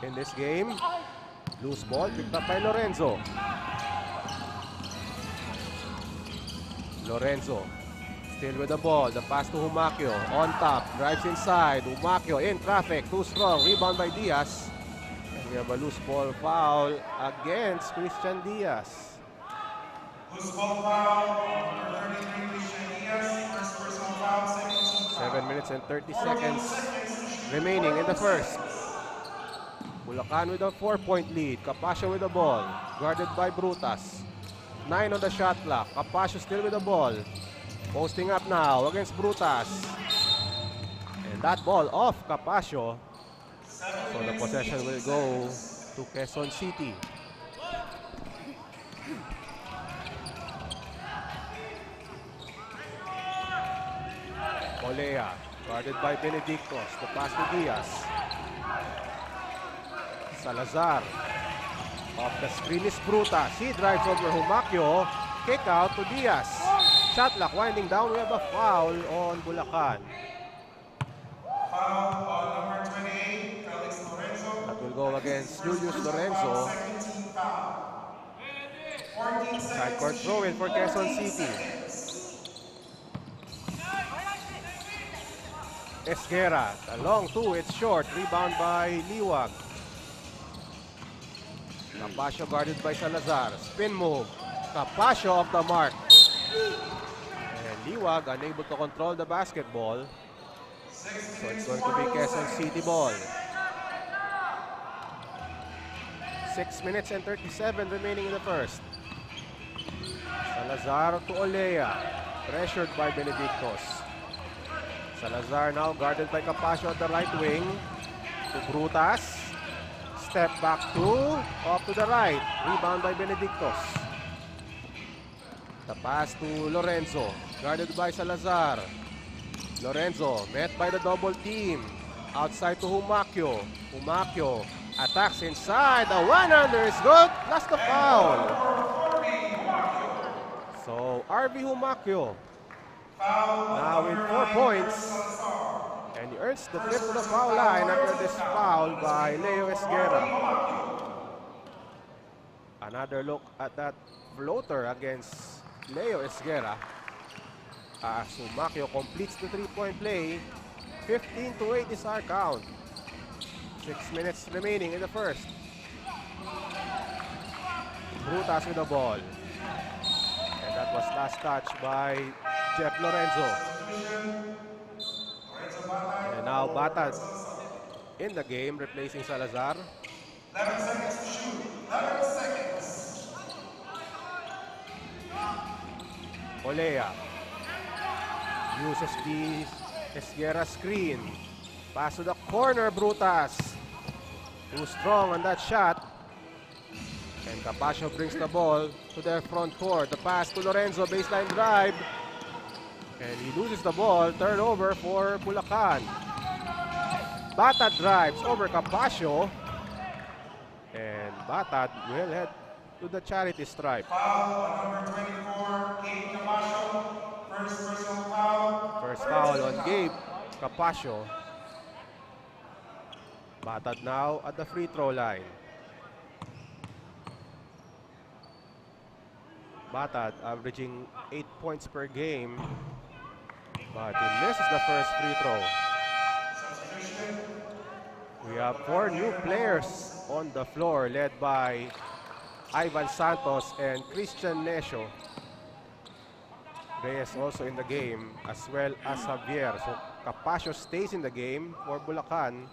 in this game. Loose ball picked up by Lorenzo. Lorenzo still with the ball. The pass to Humakyo. On top. Drives inside. Humakyo in traffic. Too strong. Rebound by Diaz. And we have a loose ball foul against Christian Diaz. Loose ball foul. Number 33, Christian Diaz. First personal foul. Second personal foul. 7 minutes and 30 seconds remaining in the first. Bulacan with a 4-point lead. Capascio with the ball. Guarded by Brutas. 9 on the shot clock. Capascio still with the ball. Posting up now against Brutas. And that ball off Capascio. So the possession will go to Quezon City. Olea, guarded by Benedictos. The pass to Diaz. Salazar. Off the screen is Brutas. He drives over Humakyo. Kick out to Diaz. Shot clock winding down. We have a foul on Bulacan. Foul on number 28, Felix Lorenzo. That will go against Julius Lorenzo. Side court throw in for Quezon City. Esguerra, a long two, it's short. Rebound by Liwag. Capascio guarded by Salazar. Spin move. Capascio off the mark. And Liwag unable to control the basketball. So it's going to be Quezon City ball. 6 minutes and 37 remaining in the first. Salazar to Olea. Pressured by Benedictos. Salazar now guarded by Capascio at the right wing. To Brutas. Step back two. Off to the right. Rebound by Benedictos. The pass to Lorenzo. Guarded by Salazar. Lorenzo met by the double team. Outside to Humakyo. Humakyo attacks inside. The one-hander is good. Plus the foul. So RV Humakyo now with 4 points. And he earns the trip to the foul line after this foul by Leo Esguerra. Another look at that floater against Leo Esguerra. As Humakyo completes the 3-point play. 15-8 is our count. 6 minutes remaining in the first. Brutas with the ball. And that was last touch by Jeff Lorenzo. And now Batad in the game, replacing Salazar. 11 seconds to shoot. 11 seconds. Olea uses the Esguerra screen. Pass to the corner, Brutas. Too strong on that shot. And Capascio brings the ball to their front court. The pass to Lorenzo, baseline drive. And he loses the ball. Turnover for Bulacan. Batad drives over Capascio. And Batad will head to the charity stripe. Foul on number 24, Gabe Capascio. First personal foul. First foul on Gabe Capascio. Batad now at the free throw line. Batad averaging 8 points per game. But he misses the first free throw. We have 4 new players on the floor, led by Ivan Santos and Christian Nesio. Reyes also in the game, as well as Javier. So Capascio stays in the game for Bulacan.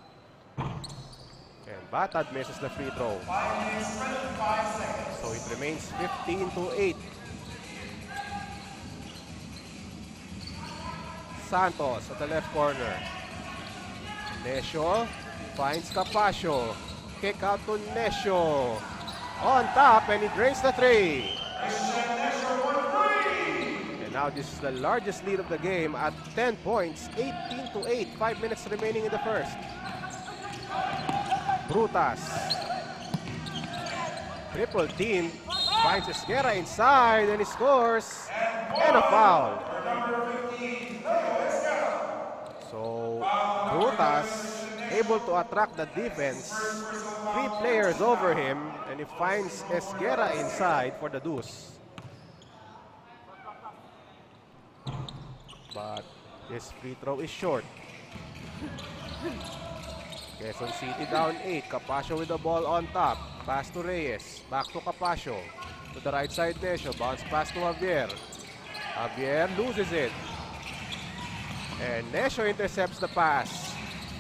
And Batad misses the free throw. 5 minutes, 25 seconds. So it remains 15-8. Santos at the left corner. Nesio finds Capascio. Kick out to Nesio. On top, and he drains the three. And now this is the largest lead of the game at 10 points, 18-8. 5 minutes remaining in the first. Brutas. Triple team. Finds Esguerra inside, and he scores. And a foul. So Brutas able to attract the defense. 3 players over him, and he finds Esguerra inside for the deuce. But this free throw is short. Quezon City down 8. Capasio with the ball on top. Pass to Reyes. Back to Capasio. To the right side, Nesio. Bounce pass to Javier. Javier loses it. And Nesio intercepts the pass.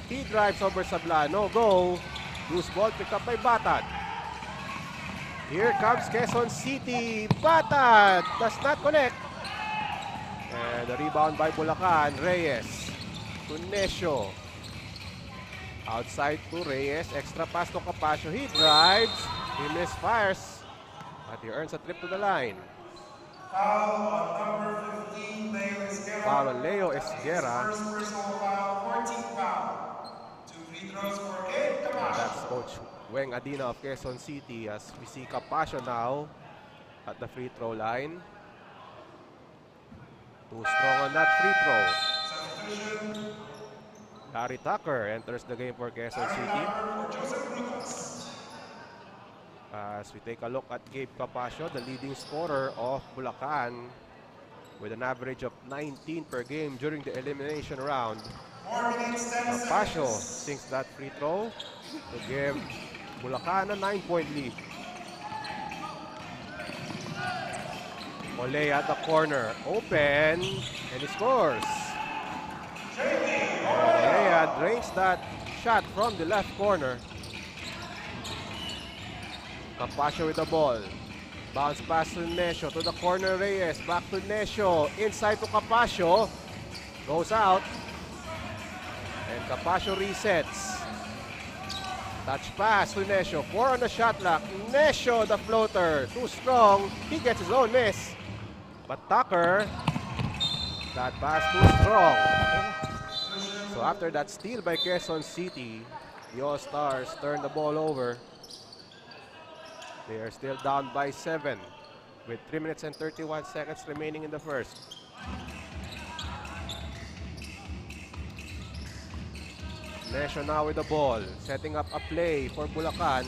He drives over Sablan. No go. Loose ball picked up by Batad. Here comes Quezon City. Batad does not connect. And the rebound by Bulacan. Reyes to Nesio. Outside to Reyes. Extra pass to Capasio. He drives. He misfires. But he earns a trip to the line. Foul on number 15, Leo Esguerra. Foul on Leo Esguerra. First personal foul, 14th foul. 2 free throws for Gabe Capasio. That's Coach Weng Adina of Quezon City as we see Capasio now at the free throw line. Too strong on that free throw. Substitution. Larry Tucker enters the game for Quezon City. As we take a look at Gabe Capasio, the leading scorer of Bulacan with an average of 19 per game during the elimination round. 4 minutes, 10 Capasio seconds. sinks that free throw to give Bulacan a 9-point lead. Ole at the corner, open, and he scores. Olea drains that shot from the left corner. Capasio with the ball. Bounce pass to Nesio. To the corner, Reyes. Back to Nesio. Inside to Capasio. Goes out. And Capasio resets. Touch pass to Nesio. 4 on the shot clock. Nesio, the floater. Too strong. He gets his own miss. But Tucker, that pass too strong. So after that steal by Quezon City, the All-Stars turn the ball over. They are still down by 7 with 3 minutes and 31 seconds remaining in the first. Nesio now with the ball, setting up a play for Bulacan.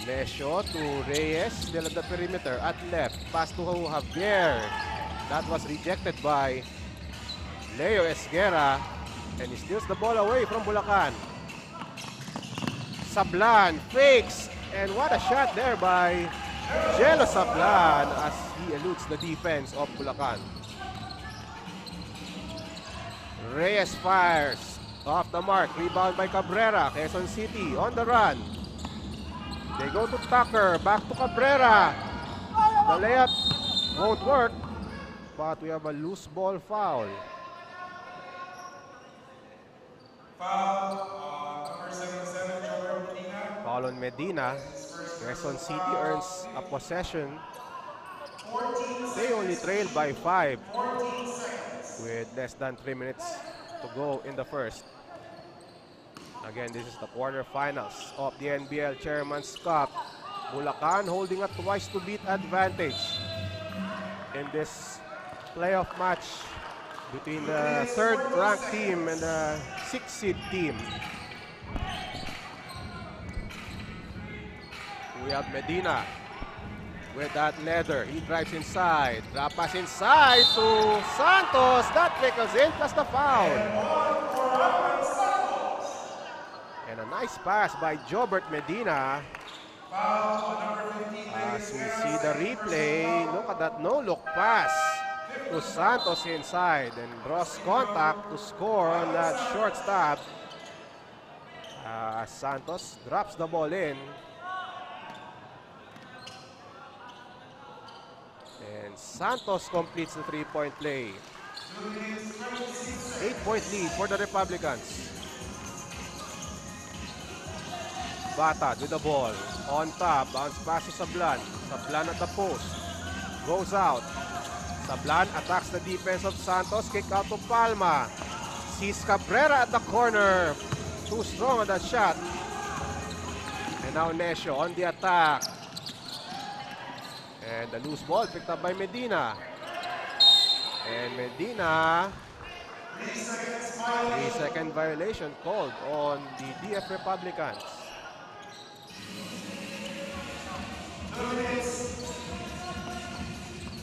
Nesio to Reyes, still at the perimeter, at left. Pass to Javier. That was rejected by Leo Esguerra, and he steals the ball away from Bulacan. Sablan fakes, and what a shot there by Jello Sablan as he eludes the defense of Bulacan. Reyes fires off the mark, rebound by Cabrera. Quezon City on the run. They go to Tucker, back to Cabrera. The layup won't work, but we have a loose ball foul. Foul on number 77, Joel Medina. Foul on Medina. Quezon City earns a possession. They only trail by 5 with less than 3 minutes to go in the first. Again, this is the quarterfinals of the NBL Chairman's Cup. Bulacan holding a twice-to-beat advantage in this playoff match between the third-ranked team and the 6th-seed team. We have Medina with that leather. He drives inside. Drop pass inside to Santos. That trickles in, plus the foul. And a nice pass by Jobert Medina. As we see the replay, look at that no-look pass to Santos inside and draws contact to score on that short stab. Santos drops the ball in. And Santos completes the three-point play. 8-point lead for the Republicans. Batad with the ball. On top, bounce pass to Sablan. Sablan at the post. Goes out. Sablan attacks the defense of Santos. Kick out to Palma. Sees Cabrera at the corner. Too strong on that shot. And now Nesio on the attack. And the loose ball picked up by Medina. And Medina 3-second violation called on the DF Republicans.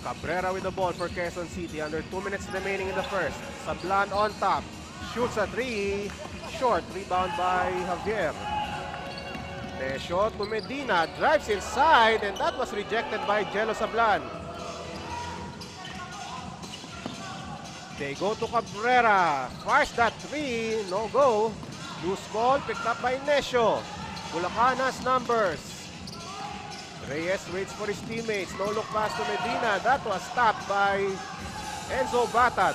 Cabrera with the ball for Quezon City. Under 2 minutes remaining in the first. Sablan on top. Shoots a 3. Short. Rebound by Javier. Tesho to Medina. Drives inside and that was rejected by Jello Sablan. They go to Cabrera. Fires that 3. No go. Loose ball picked up by Nesho. Bulacan has numbers. Reyes waits for his teammates. No look pass to Medina. That was stopped by Enzo Batad.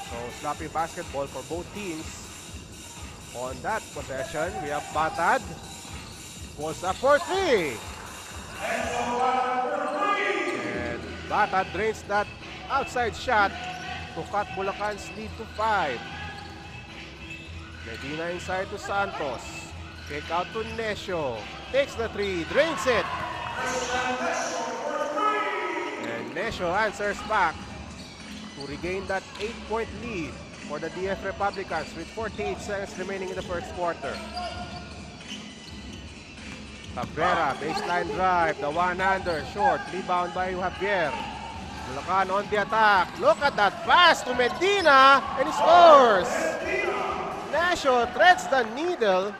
So sloppy basketball for both teams. On that possession, we have Batad. Pulls up for 3. And Batad drains that outside shot to cut Bulacan's lead to 5. Medina inside to Santos. Kick out to Nesho. Takes the 3. Drains it. And Nesho answers back to regain that 8-point lead for the DF Republicans with 48 seconds remaining in the first quarter. Cabrera, baseline drive. The one-hander. Short. Rebound by Javier. Bulacan on the attack. Look at that pass to Medina. And he scores. Nesho threads the needle.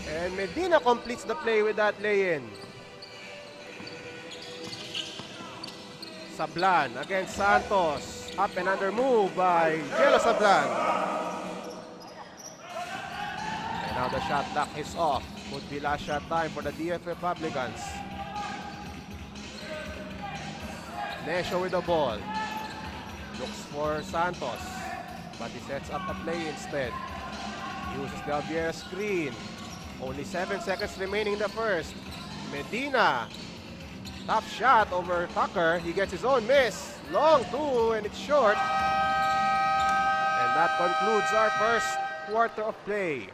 And Medina completes the play with that lay-in. Sablan against Santos. Up and under move by Jello Sablan. And now the shot clock is off. Could be last shot time for the DF Republicans. Nesho with the ball. Looks for Santos. But he sets up a play instead. Uses the Javier screen. Only 7 seconds remaining in the first. Medina. Top shot over Tucker. He gets his own miss. Long 2 and it's short. And that concludes our first quarter of play.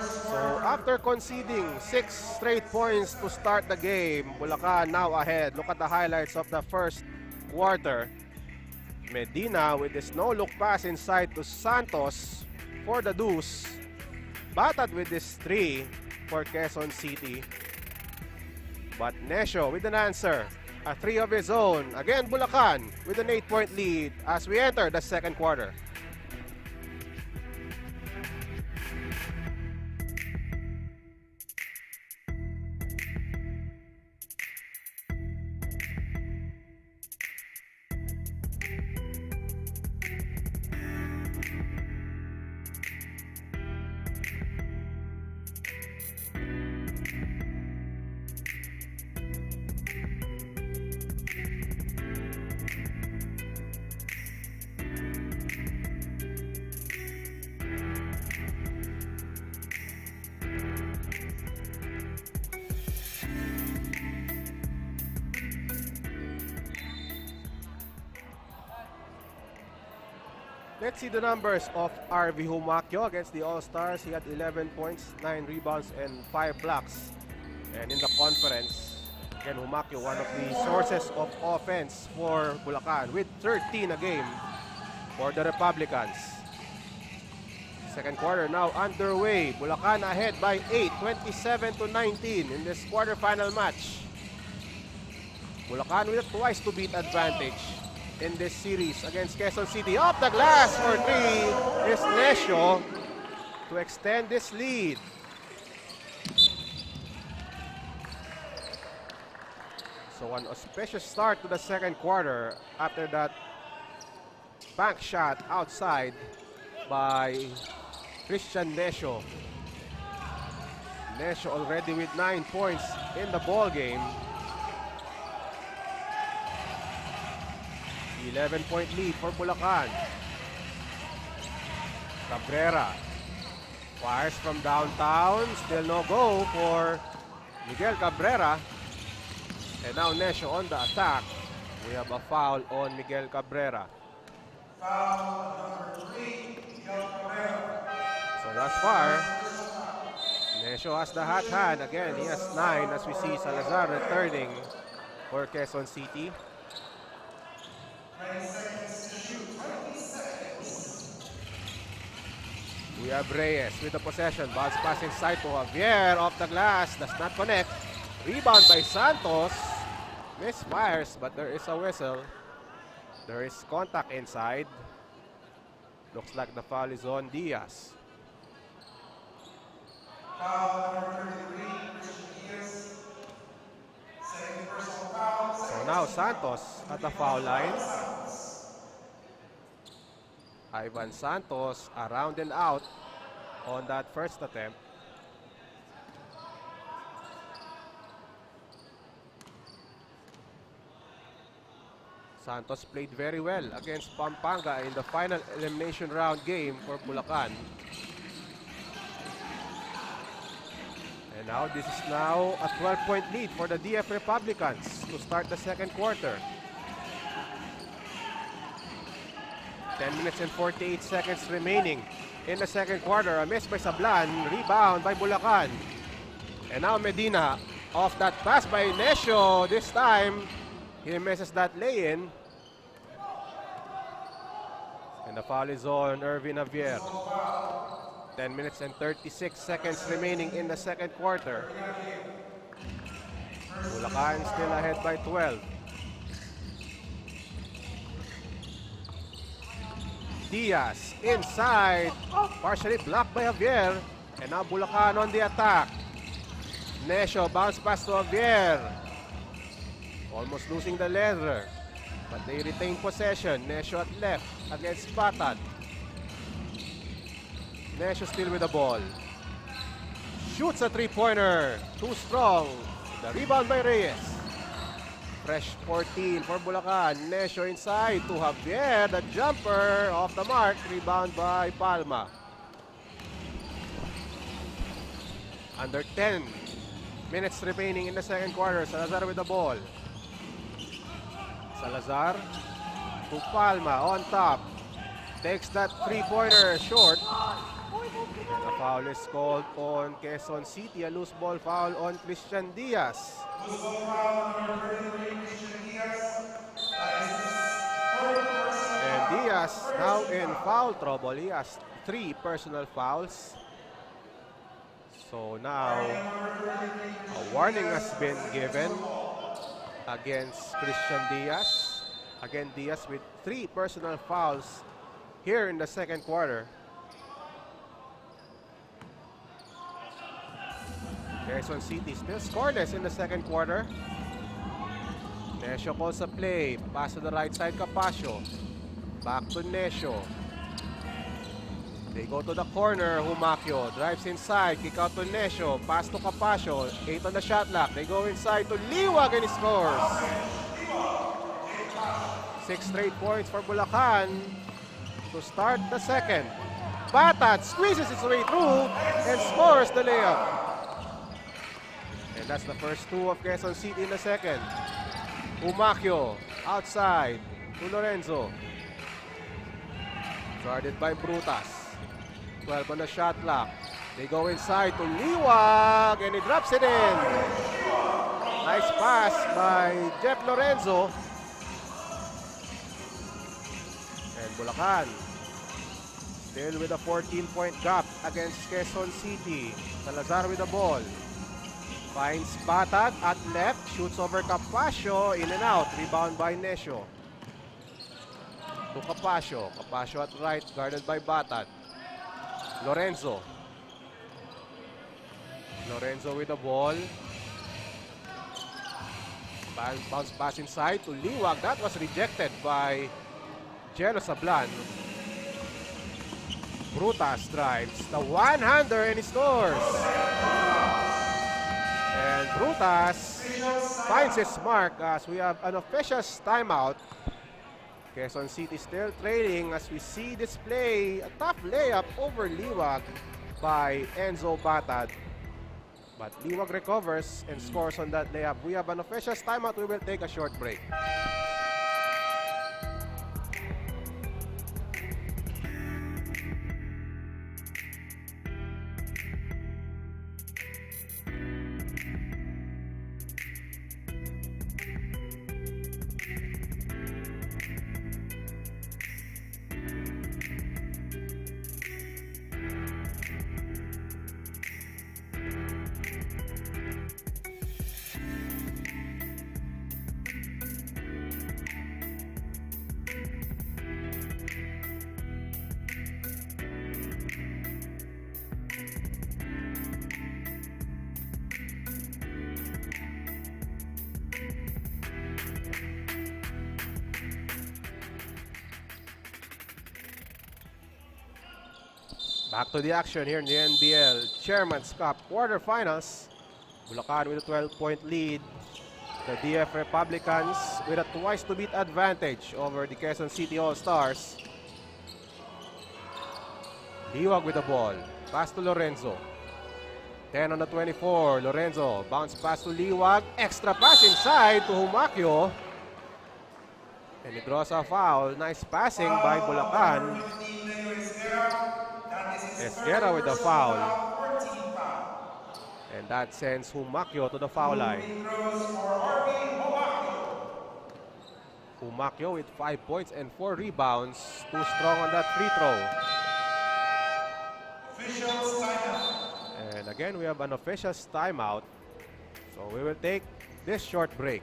So after conceding 6 straight points to start the game, Bulacan now ahead. Look at the highlights of the first quarter. Medina with this no-look pass inside to Santos for the deuce. Batad with this 3 for Quezon City. But Nesho with an answer. A 3 of his own. Again, Bulacan with an 8-point lead as we enter the second quarter. Let's see the numbers of RV Humaquio against the All-Stars. He had 11 points, 9 rebounds, and 5 blocks. And in the conference, again, Humaquio, one of the sources of offense for Bulacan with 13 a game for the Republicans. Second quarter now underway. Bulacan ahead by 8, 27-19 in this quarterfinal match. Bulacan with a twice to beat advantage in this series against Quezon City. Off the glass for 3 is Nesho to extend this lead. So an auspicious start to the second quarter after that bank shot outside by Christian Nesho. Nesho already with 9 points in the ball game. 11-point lead for Bulacan. Cabrera fires from downtown. Still no go for Miguel Cabrera. And now Nesho on the attack. We have a foul on Miguel Cabrera. Foul number 3, Miguel Cabrera. So thus far, Nesho has the hot hand. Again, he has 9 as we see Salazar returning for Quezon City. 20 seconds to shoot. 20 seconds. We have Reyes with the possession. Bounce pass inside to Javier. Off the glass. Does not connect. Rebound by Santos. Misfires, but there is a whistle. There is contact inside. Looks like the foul is on Diaz. Foul number 33, Christian Diaz. Second personal foul. So now Santos at the foul line. Ivan Santos around and out on that first attempt. Santos played very well against Pampanga in the final elimination round game for Bulacan. And now this is now a 12-point lead for the DF Republicans to start the second quarter. 10 minutes and 48 seconds remaining in the second quarter. A miss by Sablan, rebound by Bulacan. And now Medina off that pass by Necio. This time, he misses that lay-in. And the foul is on Ervin Javier. 10 minutes and 36 seconds remaining in the second quarter. Bulacan still ahead by 12. Diaz inside, partially blocked by Javier. And now Bulacan on the attack. Necio bounce pass to Javier. Almost losing the leather, but they retain possession. Necio at left against Patad. Necio still with the ball. Shoots a three-pointer. Too strong. The rebound by Reyes. Fresh 14 for Bulacan. Necio inside to Javier. The jumper off the mark. Rebound by Palma. Under 10 minutes remaining in the second quarter. Salazar with the ball. Salazar to Palma on top. Takes that three-pointer short. And a foul is called on Quezon City. A loose ball foul on Christian Diaz. Loose ball foul number 33, Christian Diaz. That is his third personal And foul. Diaz now in foul trouble. He has 3 personal fouls. So now a warning has been given against Christian Diaz. Again, Diaz with 3 personal fouls here in the second quarter. Quezon City still scoreless in the second quarter. Necio calls a play. Pass to the right side, Capacio. Back to Necio. They go to the corner. Humacio drives inside. Kick out to Necio. Pass to Capacio. 8 on the shot clock. They go inside to Liwag and he scores. 6 straight points for Bulacan to start the second. Patad squeezes its way through and scores the layup. And that's the first 2 of Quezon City in the second. Humacio outside to Lorenzo. Guarded by Brutas. 12 on the shot clock. They go inside to Liwag and he drops it in. Nice pass by Jeff Lorenzo. And Bulacan still with a 14-point gap against Quezon City. Salazar with the ball. Finds Patad at left. Shoots over Capacio. In and out. Rebound by Necio. To Capacio. Capacio at right. Guarded by Batad. Lorenzo. Lorenzo with the ball. Bounce pass inside to Liwag. That was rejected by Jelo Sablan. Brutas drives the one-hander and he scores. And Brutas finds his mark as we have an official's timeout. Quezon City still trailing as we see this play. A tough layup over Liwag by Enzo Batad. But Liwag recovers and scores on that layup. We have an official's timeout. We will take a short break. Back to the action here in the NBL Chairman's Cup quarterfinals. Bulacan with a 12-point lead. The DF Republicans with a twice-to-beat advantage over the Quezon City All-Stars. Liwag with the ball. Pass to Lorenzo. 10 on the 24. Lorenzo. Bounce pass to Liwag. Extra pass inside to Humakyo. And he draws a foul. Nice passing by Bulacan. Esguerra with the foul. And that sends Humakyo to the foul line. Humakyo with 5 points and 4 rebounds. Too strong on that free throw. And again, we have an official's timeout. So we will take this short break.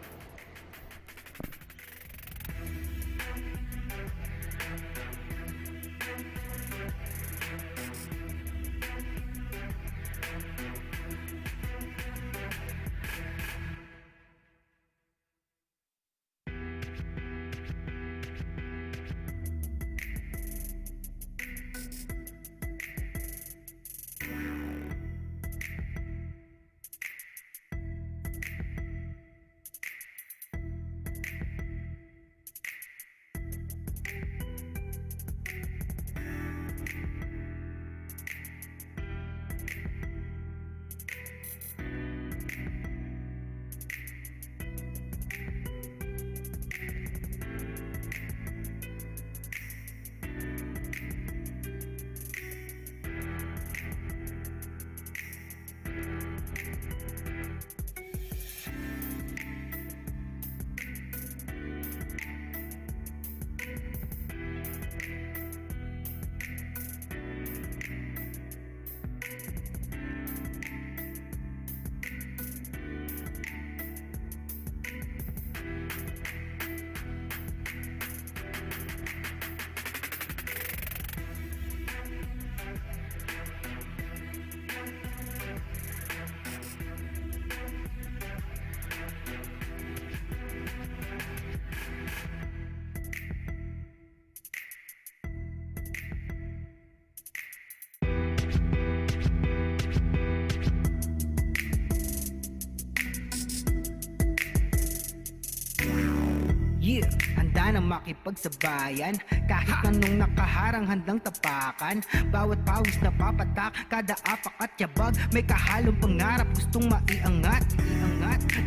Yeah, handa nang makipagsabayan. Kahit anong nakaharang handang tapakan. Bawat pawis na papatak, kada apak at yabag. May kahalong pangarap, gustong maiangat.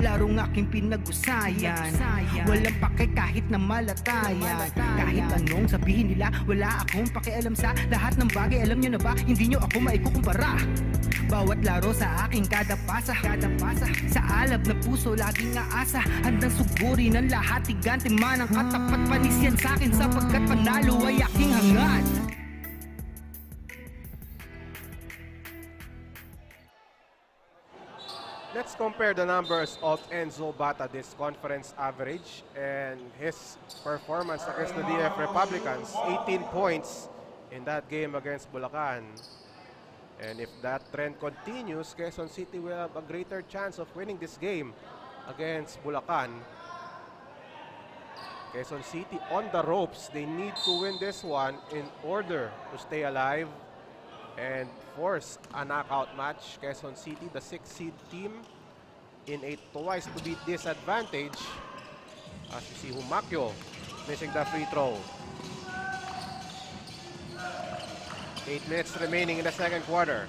Larong aking pinag-usayan. Walang pake kahit na malatayan. Kahit anong sabihin nila, wala akong pakialam sa lahat ng bagay. Alam nyo na ba, hindi nyo ako maikukumpara. Bawat laro sa aking kada pasa. Sa alab na puso laging aasa. Handang sugurin ang lahat, tigante man ang katapat. Panis yan sa'kin sapagkat panalo ay aking hangad. Let's compare the numbers of Enzo Bata, this conference average, and his performance against the DF Republicans. 18 points in that game against Bulacan. And if that trend continues, Quezon City will have a greater chance of winning this game against Bulacan. Quezon City on the ropes. They need to win this one in order to stay alive and force a knockout match. Quezon City, the 6th seed team, in a twice-to-beat disadvantage. As you see, Humakyo missing the free throw. 8 minutes remaining in the second quarter.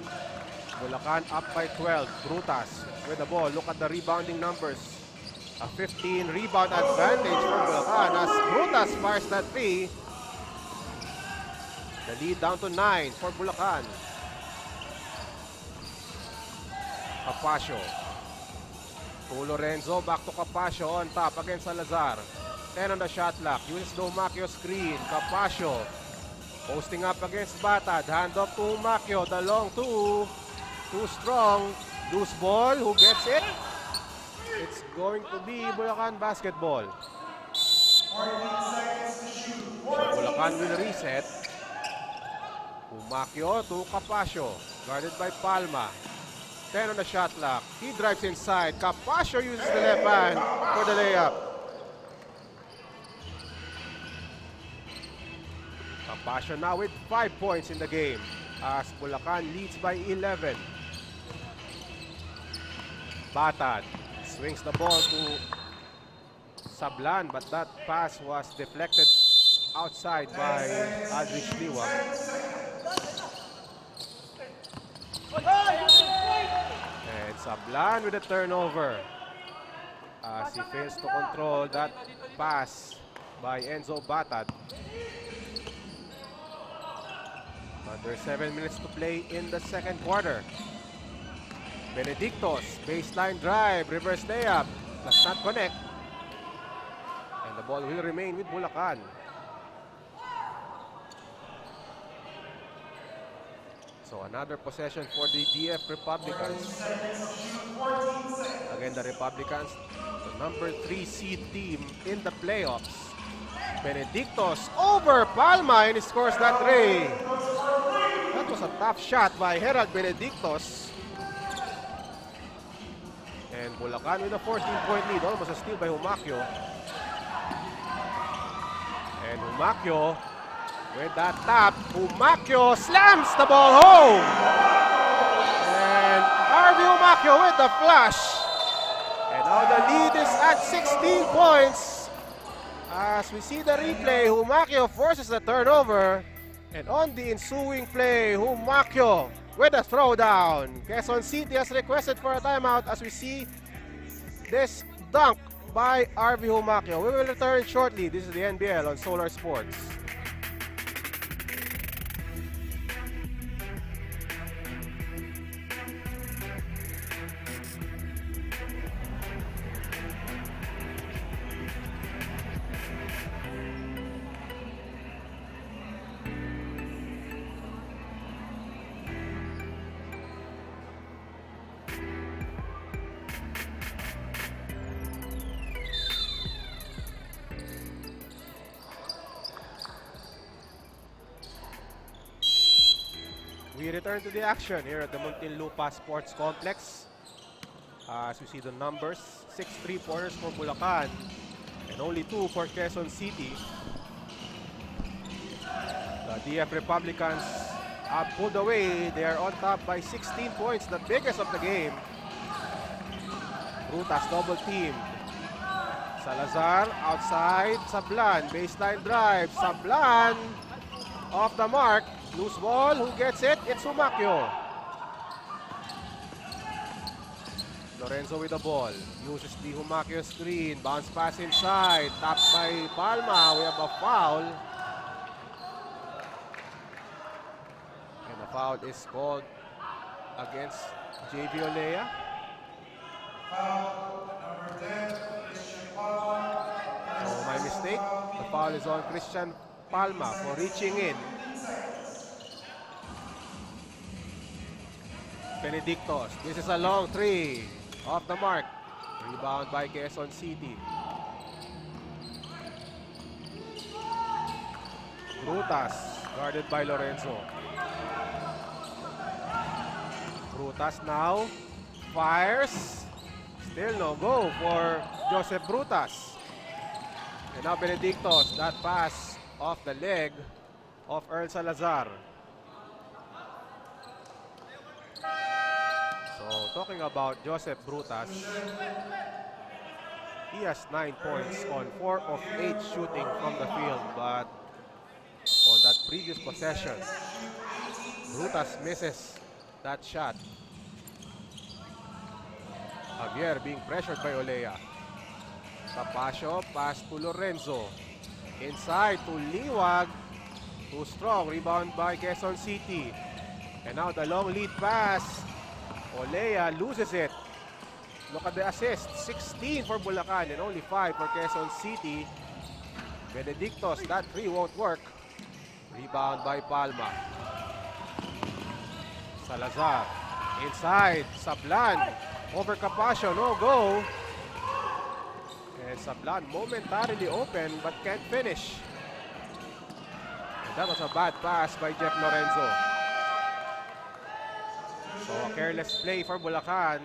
Bulacan up by 12. Brutas with the ball. Look at the rebounding numbers. A 15 rebound advantage for Bulacan as Brutas fires that three. The lead down to 9 for Bulacan. Capasio. To Lorenzo, back to Capasio on top against Salazar. 10 on the shot clock. Uses the Humakyo screen. Capasio posting up against Batad. Hand off to Humakyo. The long two. Too strong. Loose ball. Who gets it? It's going to be Bulacan basketball. Bulacan will reset. Humakyo to Capasio. Guarded by Palma. 10 on the shot clock. He drives inside. Capasio uses the left hand for the layup. Capasio now with 5 points in the game. as Bulacan leads by 11. Batad swings the ball to Sablan, but that pass was deflected outside by Aldrich Liwag. And Sablan with a turnover as he fails to control that pass by Enzo Batad. Under 7 minutes to play in the second quarter. Benedictos, baseline drive, reverse layup, does not connect. And the ball will remain with Bulacan. So another possession for the DF Republicans. Again, the Republicans, the number 3 seed team in the playoffs. Benedictos over Palma, and he scores that three. That was a tough shot by Herald Benedictos. And Bulacan with a 14-point lead, almost a steal by Humaquio. And Humaquio with that tap, Humaquio slams the ball home. And RV Humaquio with the flush. And now the lead is at 16 points. As we see the replay, Humaquio forces the turnover. And on the ensuing play, Humaquio with a throwdown. Quezon City has requested for a timeout as we see this dunk by RV Humaquio. We will return shortly. This is the NBL on Solar Sports. We return to the action here at the Muntinlupa Sports Complex. As we see the numbers, 6 3-pointers for Bulacan and only 2 for Quezon City. The DF Republicans have pulled away. They are on top by 16 points, the biggest of the game. Brutas double team. Salazar outside, Sablan, baseline drive, Sablan off the mark. Loose ball, who gets it? It's Humaquio. Lorenzo with the ball. Uses the Humaquio screen. Bounce pass inside. Tapped by Palma. We have a foul. And the foul is called against JV Olea. So my mistake. The foul is on Christian Palma for reaching in. Benedictos, this is a long three, off the mark. Rebound by Quezon City. Brutas, guarded by Lorenzo. Brutas now, fires. Still no go for Joseph Brutas. And now Benedictos, that pass off the leg of Earl Salazar. So, talking about Joseph Brutas, he has 9 points on 4 of 8 shooting from the field, but on that previous possession, Brutas misses that shot. Javier being pressured by Olea. Tapasio, pass to Lorenzo. Inside to Liwag. Too strong, rebound by Quezon City. And now the long lead pass. Olea loses it. Look at the assist. 16 for Bulacan and only 5 for Quezon City. Benedictos, that 3 won't work. Rebound by Palma. Salazar. Inside. Sablan. Over Capasio. No go. And Sablan momentarily open but can't finish. And that was a bad pass by Jeff Lorenzo. So a careless play for Bulacan.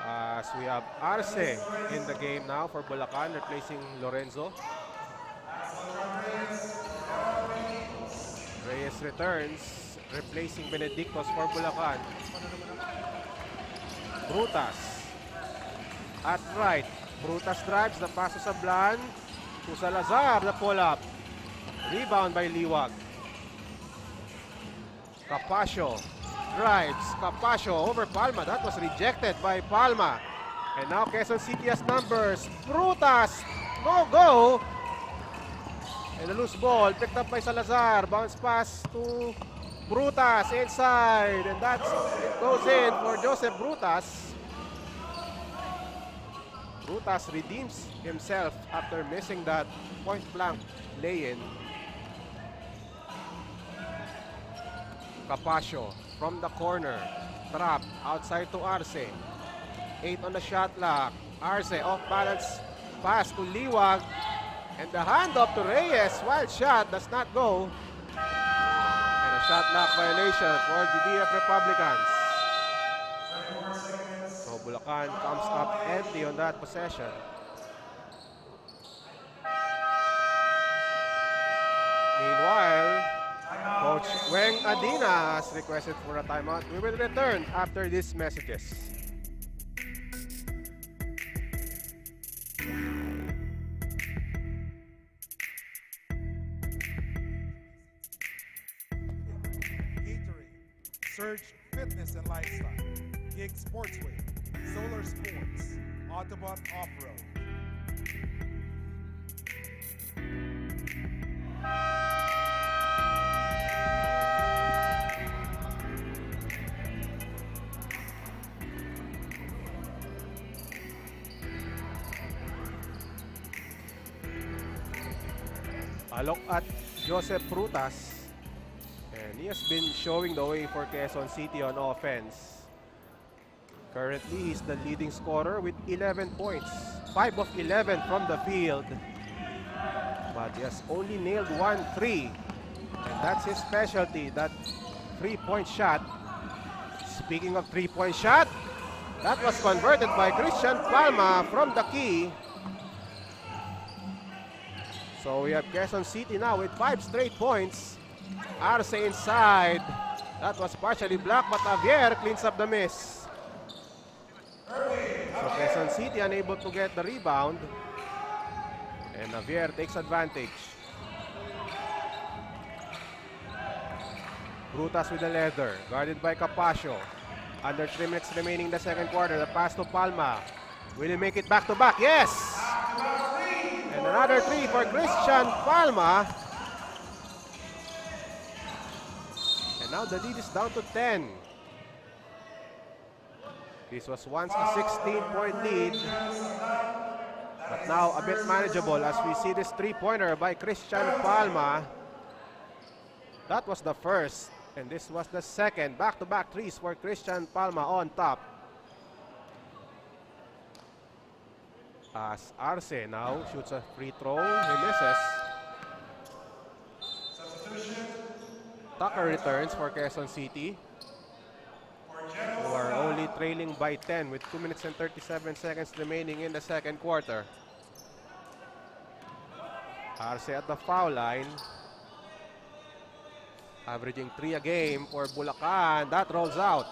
As we have Arce in the game now for Bulacan, replacing Lorenzo. returns, replacing Benedictos for Bulacan. Brutas. At right. Brutas drives, the pass to Sablan. To Salazar, the pull-up. Rebound by Liwag. Capasio drives. Capasio over Palma. That was rejected by Palma. And now Quezon City has numbers. Brutas. No go. And a loose ball picked up by Salazar. Bounce pass to Brutas inside. And it goes in for Joseph Brutas. Brutas redeems himself after missing that point-blank lay-in. Capasio from the corner. Trap outside to Arce. 8 on the shot clock. Arce off-balance pass to Liwag. And the handoff to Reyes. Wild shot does not go. And a shot clock violation for the DF Republicans. So Bulacan comes up empty on that possession. Meanwhile, Coach Weng Adina has requested for a timeout. We will return after these messages. Surge Fitness and Lifestyle, Gig Sportswear, Solar Sports, Autobot Off-Road. A look at Joseph Brutas. And he has been showing the way for Quezon City on offense. Currently, he's the leading scorer with 11 points. 5 of 11 from the field. But he has only nailed 1 3. And that's his specialty, that 3-point shot. Speaking of 3-point shot, that was converted by Christian Palma from the key. So we have Quezon City now with 5 straight points. Arce inside. That was partially blocked, but Javier cleans up the miss. So Quezon City unable to get the rebound. And Javier takes advantage. Brutas with the leather, guarded by Capasio. Under 3 minutes remaining in the second quarter. The pass to Palma. Will he make it back to back? Yes! And another 3 for Christian Palma. And now the lead is down to 10. This was once a 16-point lead. But now a bit manageable as we see this 3-pointer by Christian Palma. That was the first. And this was the second. Back-to-back threes for Christian Palma on top. As Arce now shoots a free throw. He misses. Tucker returns for Quezon City, who are only trailing by 10 with 2 minutes and 37 seconds remaining in the second quarter. Arce at the foul line. Averaging 3 a game for Bulacan. That rolls out.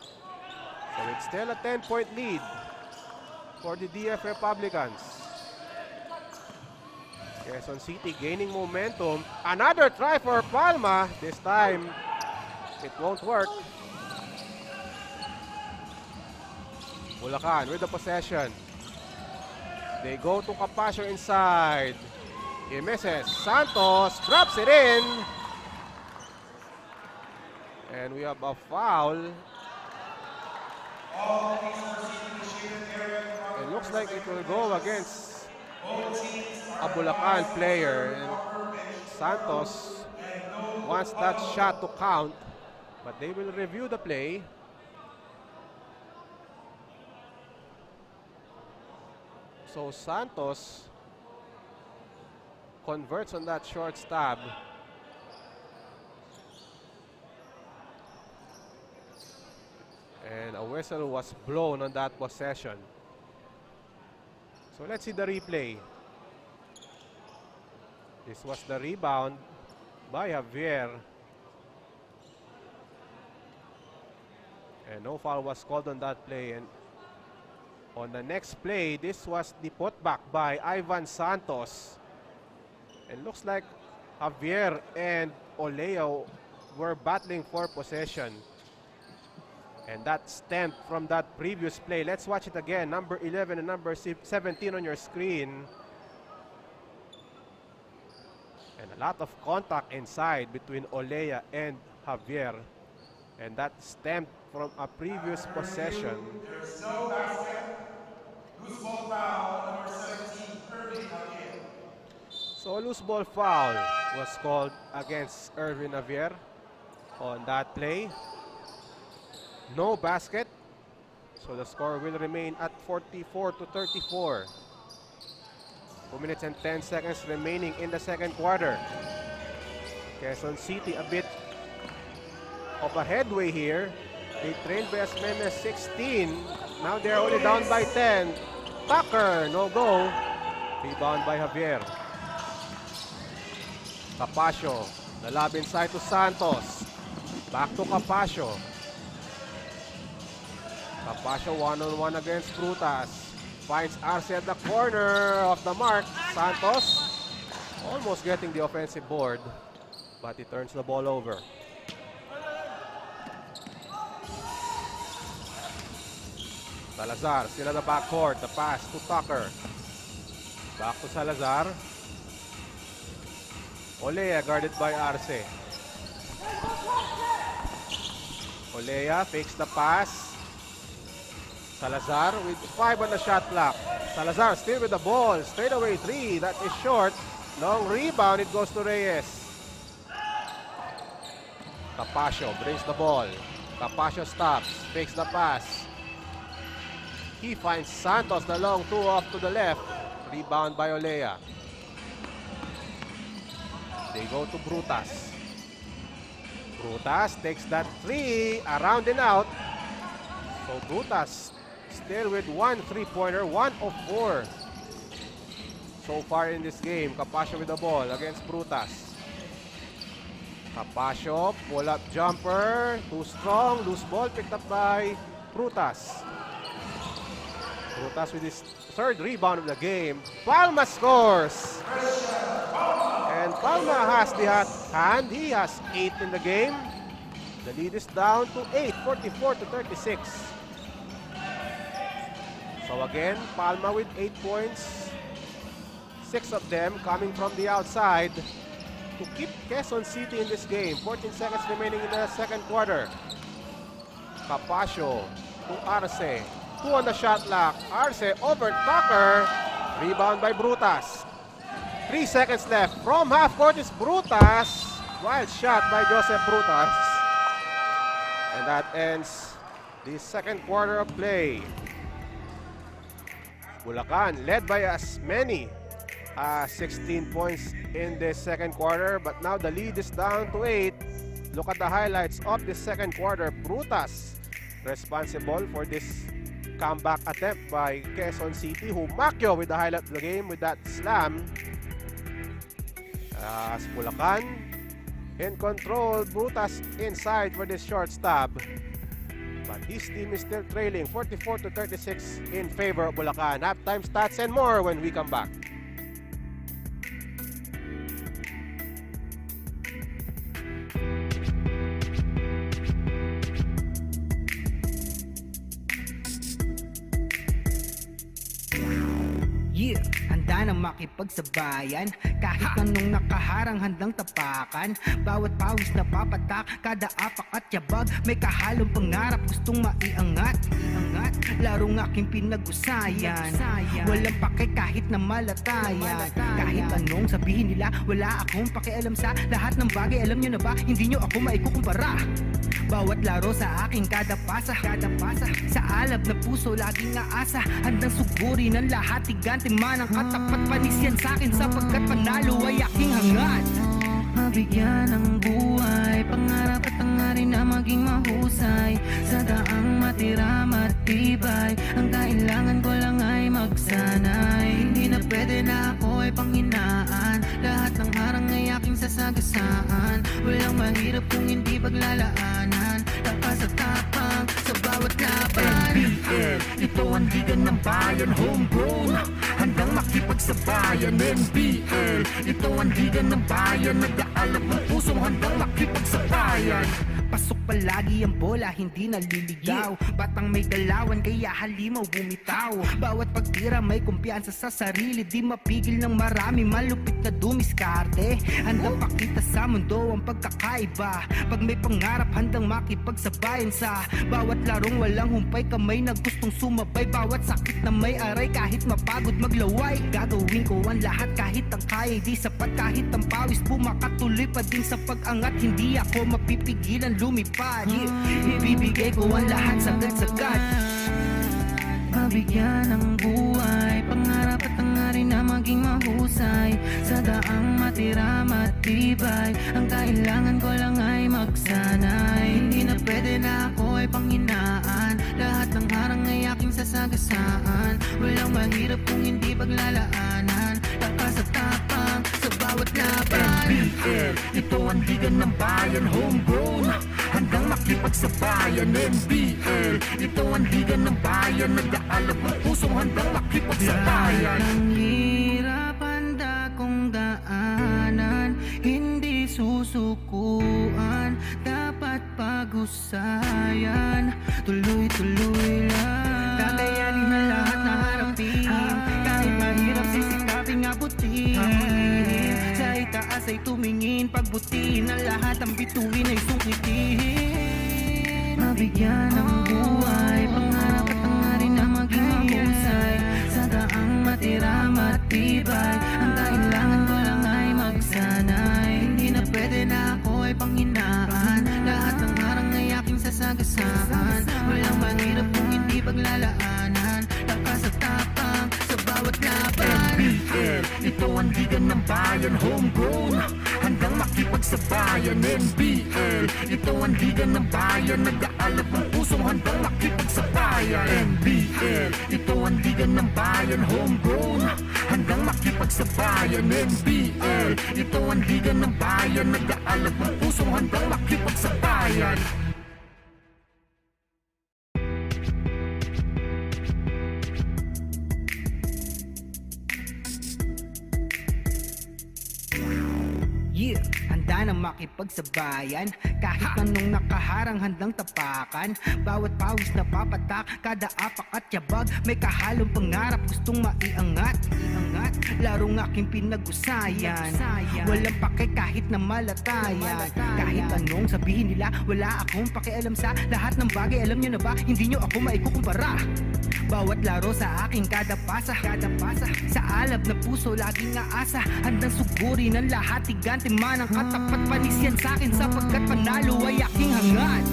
So it's still a 10-point lead for the DF Republicans. Quezon City gaining momentum. Another try for Palma. This time, it won't work. Bulacan with the possession. They go to Capasio inside. He misses. Santos drops it in. And we have a foul. It looks like it will go against a Bulacan player. And Santos wants that shot to count, but they will review the play. So Santos converts on that short stab. And a whistle was blown on that possession. So let's see the replay. This was the rebound by Javier. And no foul was called on that play. And on the next play, this was the putback by Ivan Santos. And looks like Javier and Oleo were battling for possession. And that stemmed from that previous play. Let's watch it again. Number 11 and number 17 on your screen. And a lot of contact inside between Olea and Javier. And that stemmed from a previous possession. There's no basket. Loose ball foul, number 17, Irving Javier. So a loose ball foul was called against Irvin Javier on that play. No basket. So the score will remain at 44-34. 2 minutes and 10 seconds remaining in the second quarter. Quezon City a bit of a headway here. They trailed by as many as 16. Now they're only down by 10. Tucker, no go. Rebound by Javier. Capasio, the lob inside to Santos. Back to Capasio. Capasio one-on-one against Frutas. Finds Arce at the corner of the mark. Santos almost getting the offensive board, but he turns the ball over. Salazar still at the backcourt. The pass to Tucker. Back to Salazar. Olea guarded by Arce. Olea fakes the pass. Salazar with 5 on the shot clock. Salazar still with the ball. Straight away 3. That is short. Long rebound. It goes to Reyes. Capasio brings the ball. Capasio stops. Fakes the pass. He finds Santos, the long 2 off to the left. Rebound by Olea. They go to Brutas. Brutas takes that 3. Around and out. So Brutas still with 1 3-pointer, 1 of 4 so far in this game. Capasio with the ball against Brutas. Capasio, pull-up jumper, too strong, loose ball picked up by Brutas. Brutas with his 3rd rebound of the game. Palma scores! And Palma has the hot hand. He has 8 in the game. The lead is down to 8, 44-36. So again, Palma with 8 points. 6 of them coming from the outside to keep Quezon City in this game. 14 seconds remaining in the second quarter. Capasio to Arce. 2 on the shot clock. Arce over Tucker. Rebound by Brutas. 3 seconds left. From half court is Brutas. Wild shot by Joseph Brutas. And that ends the second quarter of play. Bulacan led by as many 16 points in the second quarter, but now the lead is down to 8. Look at the highlights of the second quarter. Brutas responsible for this comeback attempt by Quezon City. Humacchio with the highlight of the game with that slam. As Bulacan in control, Brutas inside for this short stab. But his team is still trailing 44-36 in favor of Bulacan. Halftime stats and more when we come back. Yeah, handa na makipagsabayan. Kahit anong nakaharang handang tapakan. Bawat pawis na papatak, kada apak at yabag. May kahalong pangarap, gustong maiangat. Larong aking pinag-usayan. Walang pake kahit na malatayan. Kahit anong sabihin nila, wala akong pakialam sa lahat ng bagay. Alam nyo na ba, hindi nyo ako maikukumpara. Bawat laro sa aking kada pasa. Sa alab na puso, laging aasa. Handang sugurin ang lahat, tigante man ang katapat. Panis yan sa'kin sapagkat panalo ay aking hangad. Mabigyan ng buhay, pangarap at hangarin na maging mahusay. Sa daang matira matibay, ang kailangan ko lang ay magsanay. Hindi na pwede na ako ay panghinaan, lahat ng harang ay aking sasagasaan. Walang mahirap kung hindi paglalaanan. Lakas at tapang sa bawat laban. NBL, ito ang liga ng bayan. Homegrown, handang makipagsabayan. NBL, ito ang liga ng bayan. Nag-aalab ng pusong handang makipagsabayan. Pasok palagi ang bola, hindi naliligaw. Batang may galawan, kaya halimaw bumitaw. Bawat pagtira may kumpiyansa sa sarili. Di mapigil ng marami, malupit na dumiskarte. Handang pakita sa mundo ang pagkakaiba. Pag may pangarap, handang makipagsabayan sa bawat larong walang humpay. Kamay na gustong sumabay, bawat sakit na may aray. Kahit mapagod maglaway, gagawin ko ang lahat kahit ang kaya. Di sapat kahit ang pawis, bumakatuloy pa din sa pag-angat. Hindi ako mapipigilan lumipad. Ibibigay ko ang lahat sagad-sagad. Mabigyan ng buhay, pangarap at hangarin na maging mahusay. Sa daang matira matibay, ang kailangan ko lang ay magsanay. Hindi na pwede na ako ay panghinaan. Lahat ng harang ay aking sasagasaan. Walang mahirap kung hindi paglalaanan. Lakas at tapang sa bawat laban. NBL, ito ang liga ng bayan. Homegrown, handang makipagsabayan. NBL, ito ang liga ng bayan. Nag-aalab ng pusong handang makipagsabayan. Lahat ng hirap handa kong daanan, hindi susukuan, dapat pag-usayan. Tuloy-tuloy lang, kakayanin na lahat na harapin. Kahit mahirap sisikaping abutin. Sa itaas ay tumingin, pagbutiin ang lahat, ang bituin ay sungkitin. Mabigyan ng buhay, pangarap at hangarin na maging mahusay. Sa daang matira matibay, ang kailangan ko lang ay magsanay. Hindi na pwede na ako ay panghinaan. Lahat ng harang ay aking sasagasaan. Walang mahirap kung hindi paglalaanan. Lakas at tapang sa bawat laban. NBL, ito ang liga ng bayan. Homegrown, handang makipagsabayan. NBL, ito ang liga ng bayan. Nag-aalab ng pusong handang makipagsabayan. NBL, ito ang liga ng bayan. Homegrown, handang makipagsabayan. NBL, ito ang liga ng bayan. Nag-aalab ng pusong handang makipagsabayan. Yeah, handa na makipagsabayan. Kahit anong nakaharang handang tapakan. Bawat pawis na papatak, kada apak at yabag. May kahalong pangarap, gustong maiangat. Larong aking pinag-usayan. Walang pake kahit na malatayan. Kahit anong sabihin nila, wala akong pakialam sa lahat ng bagay. Alam nyo na ba, hindi nyo ako maikukumpara. Bawat laro sa aking kada pasa. Sa alab na puso laging aasa. Handang sugurin ang lahat, tigante man ang katapat. Panis yan sa'kin sapagkat panalo ay aking hangad.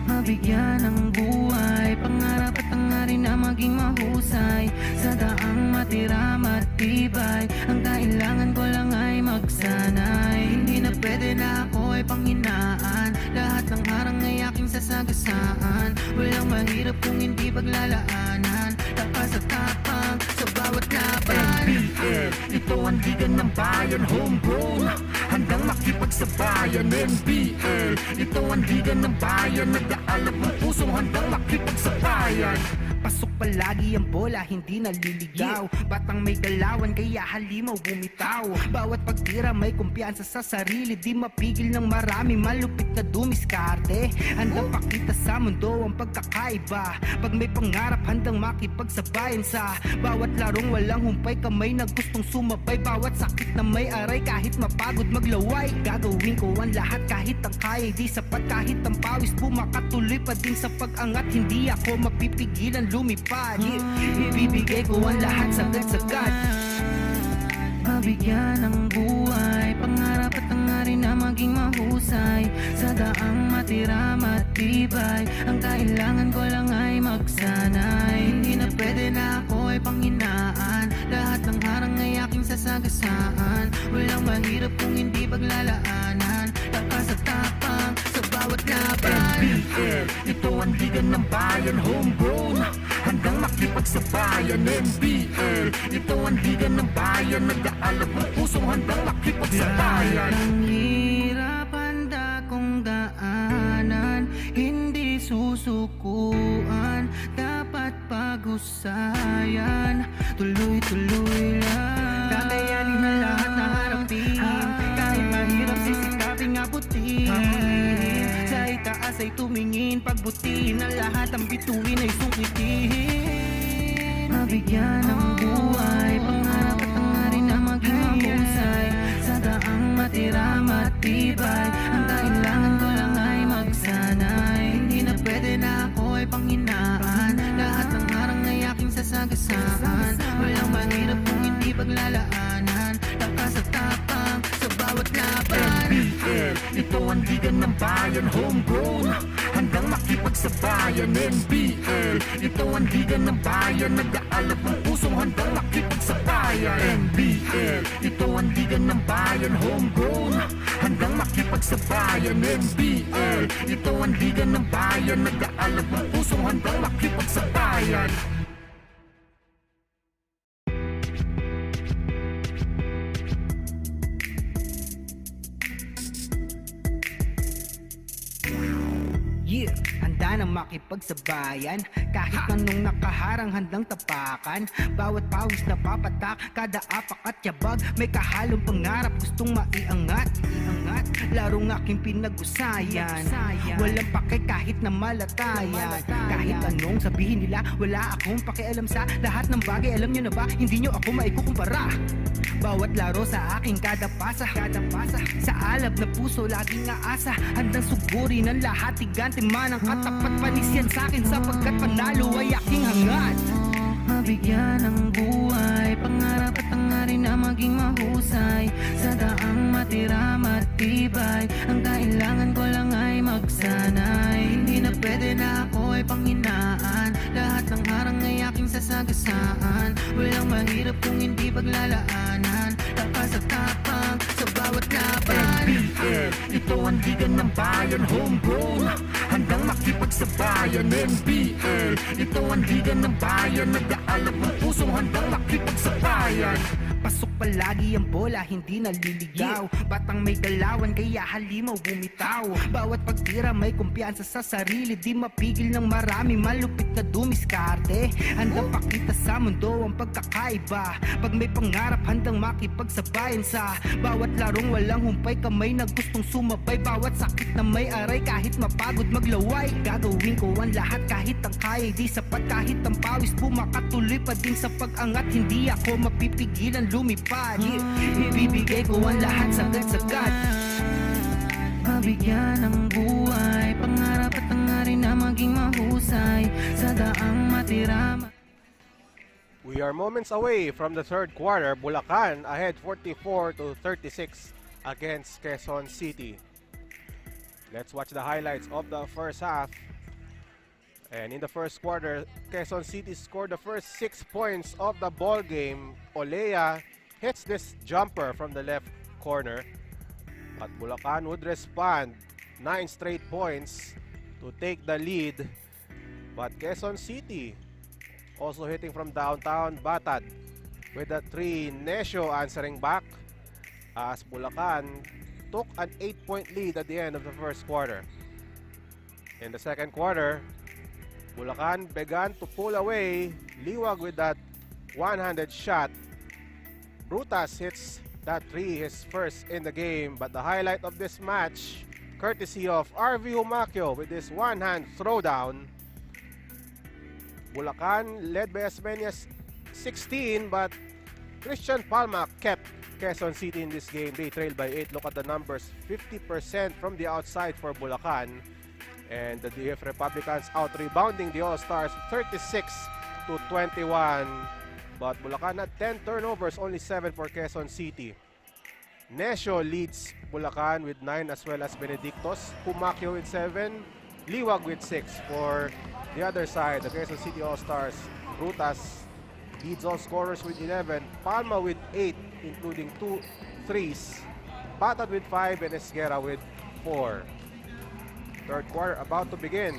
Mabigyan ng buhay, pangarap at hangarin na maging mahusay. Sa daang matira matibay, ang kailangan ko lang ay magsanay. Hindi na pwede na ako ay panghinaan. Lahat ng harang ay aking sasagasaan. Walang mahirap kung hindi paglalaanan. Lakas at tapang sa bawat laban. NBL, ito ang liga ng bayan. Homegrown, handang makipagsabayan. NBL, ito ang liga ng bayan. Nag-aalab ng pusong handang makipagsabayan. Pasok palagi ang bola, hindi naliligaw. Batang may galawan, kaya halimaw bumitaw. Bawat pagtira may kumpiyansa sa sarili. Di mapigil ng marami, malupit na dumiskarte. Handang pakita sa mundo ang pagkakaiba. Pag may pangarap, handang makipagsabayan sa bawat larong walang humpay. Kamay na gustong sumabay, bawat sakit na may aray. Kahit mapagod maglaway, gagawin ko ang lahat kahit ang kaya. Di sapat kahit ang pawis, bumakatuloy pa din sa pag-angat. Hindi ako mapipigilan lumipad. Ibibigay ko ang lahat sagad-sagad. Mabigyan ng buhay, pangarap at hangarin na maging mahusay. Sa daang matira matibay, ang kailangan ko lang ay magsanay. Hindi na pwede na ako ay panghinaan. Lahat ng harang ay aking sasagasaan. Walang mahirap kung hindi paglalaanan. Lakas at tapang sa bawat bawat laban. NBL, ito ang liga ng bayan, homegrown, handang makipagsabayan. NBL, ito ang liga ng bayan, nag-aalab ng pusong handang makipagsabayan. Ang hirap handa kong daanan, hindi susukuan, dapat pag-usayan, tuloy-tuloy lang. Kakayanin na lahat na harapin, kahit mahirap sisikaping abutin. Sa itaas ay tumingin, pagbutiin ang lahat, ang bituin ay sungkitin. Mabigyan ng buhay, pangarap at hangarin na maging mahusay, sa daang matira matibay, ang kailangan ko lang ay magsanay. Hindi na pwede na ako ay panghinaan, lahat ng harang ay aking sasagasaan. Walang mahirap kung hindi paglalaanan, lakas at tapang sa bawat laban. NBL, ito ang liga ng bayan, homegrown, handang makipagsabayan. NBL, ito ang liga ng bayan, nag-aalab ng pusong handang makipagsabayan. NBL, ito ang liga ng bayan, homegrown, handang makipagsabayan. NBL, ito ang liga ng bayan, nag-aalab ng pusong handang makipagsabayan. Yeah, handa na makipagsabayan, kahit anong nakaharang handang tapakan. Bawat pawis na papatak, kada apak at yabag, may kahalong pangarap gustong maiangat. Larong aking pinag-usayan, walang pake kahit na malatayan. Kahit anong sabihin nila, wala akong pakialam sa lahat ng bagay. Alam nyo na ba, hindi nyo ako maikukumpara. Bawat laro sa aking kada pasa, sa alab na puso laging aasa, handang sugurin ang lahat, tigante man ang katapat, panisyan sa'kin sapagkat panalo ay aking hangad. Mabigyan ng buhay, pangarap at hangarin na maging mahusay, sa daang matira matibay, ang kailangan ko lang ay magsanay. Hindi na pwede na ako ay panghinaan, lahat ng harang ay aking sasagasaan. Walang mahirap kung hindi paglalaanan, lakas at tapang sa bawat laban. NBL, ito ang liga ng bayan, homegrown, handang makipagsabayan. NBL, ito ang liga ng bayan, nag-aalab ng pusong handang makipagsabayan. Pasok palagi ang bola, hindi naliligaw, batang may galawan kaya halimaw bumitaw. Bawat pagtira may kumpiyansa sa sarili, di mapigil ng marami, malupit na dumiskarte. Handang pakita sa mundo ang pagkakaiba, pag may pangarap handang makipagsabayan. Sa bawat larong walang humpay, kamay na gustong sumabay, bawat sakit na may aray, kahit mapagod maglaway. Gagawin ko ang lahat kahit ang kaya di sapat, kahit ang pawis bumakatuloy pa din sa pag-angat. Hindi ako mapipigilan lumipad, ibibigay ko ang lahat sagad-sagad. Mabigyan ng buhay, pangarap at hangarin na maging mahusay, sa daang matira. We are moments away from the third quarter. Bulacan ahead 44-36 against Quezon City. Let's watch the highlights of the first half. And in the first quarter, Quezon City scored the first 6 points of the ball game. Olea hits this jumper from the left corner, but Bulacan would respond 9 straight points to take the lead. But Quezon City also hitting from downtown, Batad with a 3, Nesio answering back as Bulacan took an 8-point lead at the end of the first quarter. In the second quarter, Bulacan began to pull away. Liwag with that one-handed shot. Brutas hits that 3, his first in the game. But the highlight of this match, courtesy of RV Humacio with this one-hand throwdown. Bulacan led by as many as 16, but Christian Palma kept Quezon City in this game. They trailed by 8. Look at the numbers, 50% from the outside for Bulacan. And the DF Republicans out-rebounding the All-Stars 36-21. But Bulacan had 10 turnovers, only 7 for Quezon City. Nesio leads Bulacan with 9 as well as Benedictos. Humacio with 7. Liwag with 6 for the other side. The Quezon City All-Stars. Brutas leads all scorers with 11. Palma with 8, including 2 threes. Batad with 5 and Esguerra with 4. Third quarter about to begin.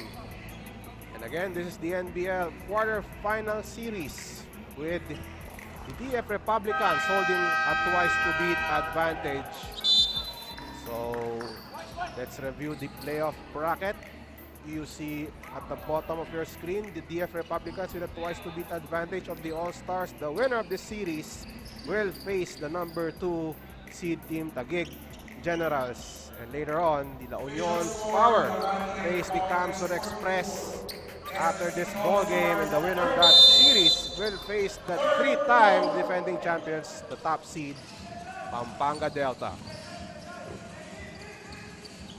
And again, this is the NBL quarterfinal series with the DF Republicans holding a twice-to-beat advantage. So, let's review the playoff bracket. You see at the bottom of your screen, the DF Republicans with a twice-to-beat advantage of the All-Stars. The winner of this series will face the number 2 seed team Taguig Generals. And later on, the La Union Paower face the Camsur Express after this ball game, and the winner of that series will face the 3-time defending champions, the top seed, Pampanga Delta.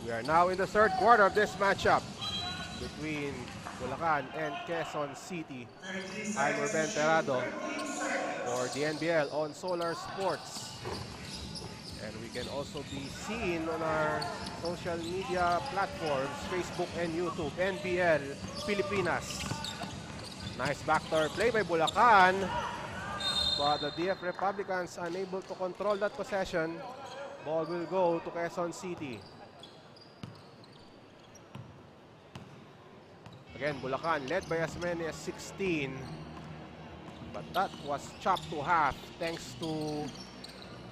We are now in the third quarter of this matchup between Bulacan and Quezon City. I'm Ruben Terrado for the NBL on Solar Sports. And we can also be seen on our social media platforms, Facebook and YouTube, NBL Pilipinas. Nice backdoor play by Bulacan, but the DF Republicans unable to control that possession. Ball will go to Quezon City. Again, Bulacan led by as many as 16, but that was chopped to half thanks to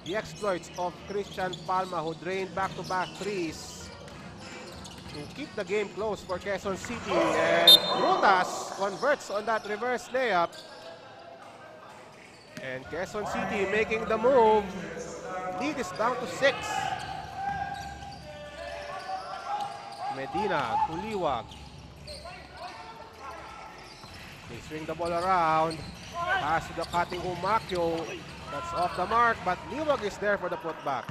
the exploits of Christian Palma, who drained back-to-back threes to keep the game close for Quezon City. And Brutas converts on that reverse layup. And Quezon City making the move. Lead is down to 6. Medina to Liwag. They swing the ball around. Pass to the cutting Umakyo. That's off the mark, but Liwag is there for the putback.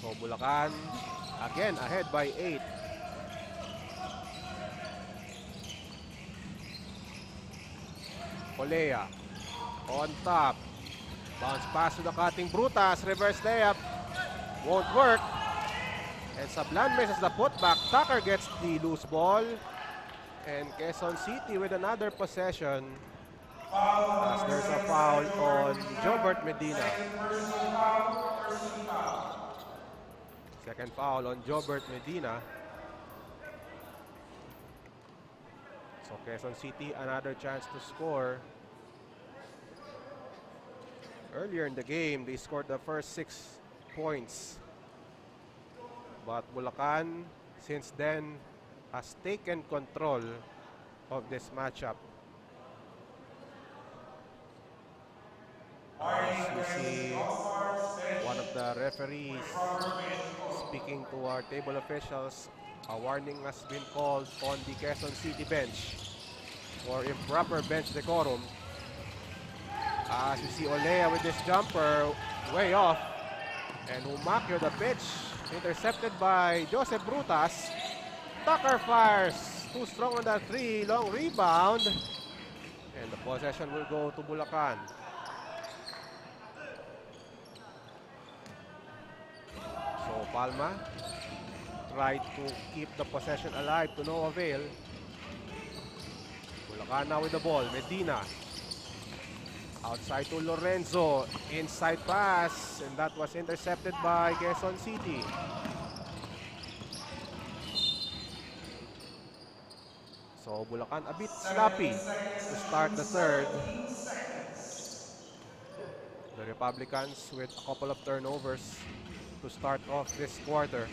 So Bulacan again ahead by 8. Olea on top. Bounce pass to the cutting Brutas. Reverse layup. Won't work. And Sablan misses the putback. Tucker gets the loose ball. And Quezon City with another possession as there's a foul on Jobert Medina. Second foul on Jobert Medina. So Quezon City another chance to score. Earlier in the game, they scored the first 6 points. But Bulacan, since then, has taken control of this matchup. As we see one of the referees speaking to our table officials, a warning has been called on the Quezon City bench for improper bench decorum. As we see Olea with this jumper way off, and Umakyo the pitch intercepted by Joseph Brutas. Tucker fires, too strong on that 3, long rebound, and the possession will go to Bulacan. So Palma tried to keep the possession alive to no avail. Bulacan now with the ball. Medina outside to Lorenzo, inside pass, and that was intercepted by Quezon City. So Bulacan a bit sloppy to start the third. The Republicans with a couple of turnovers to start off this quarter.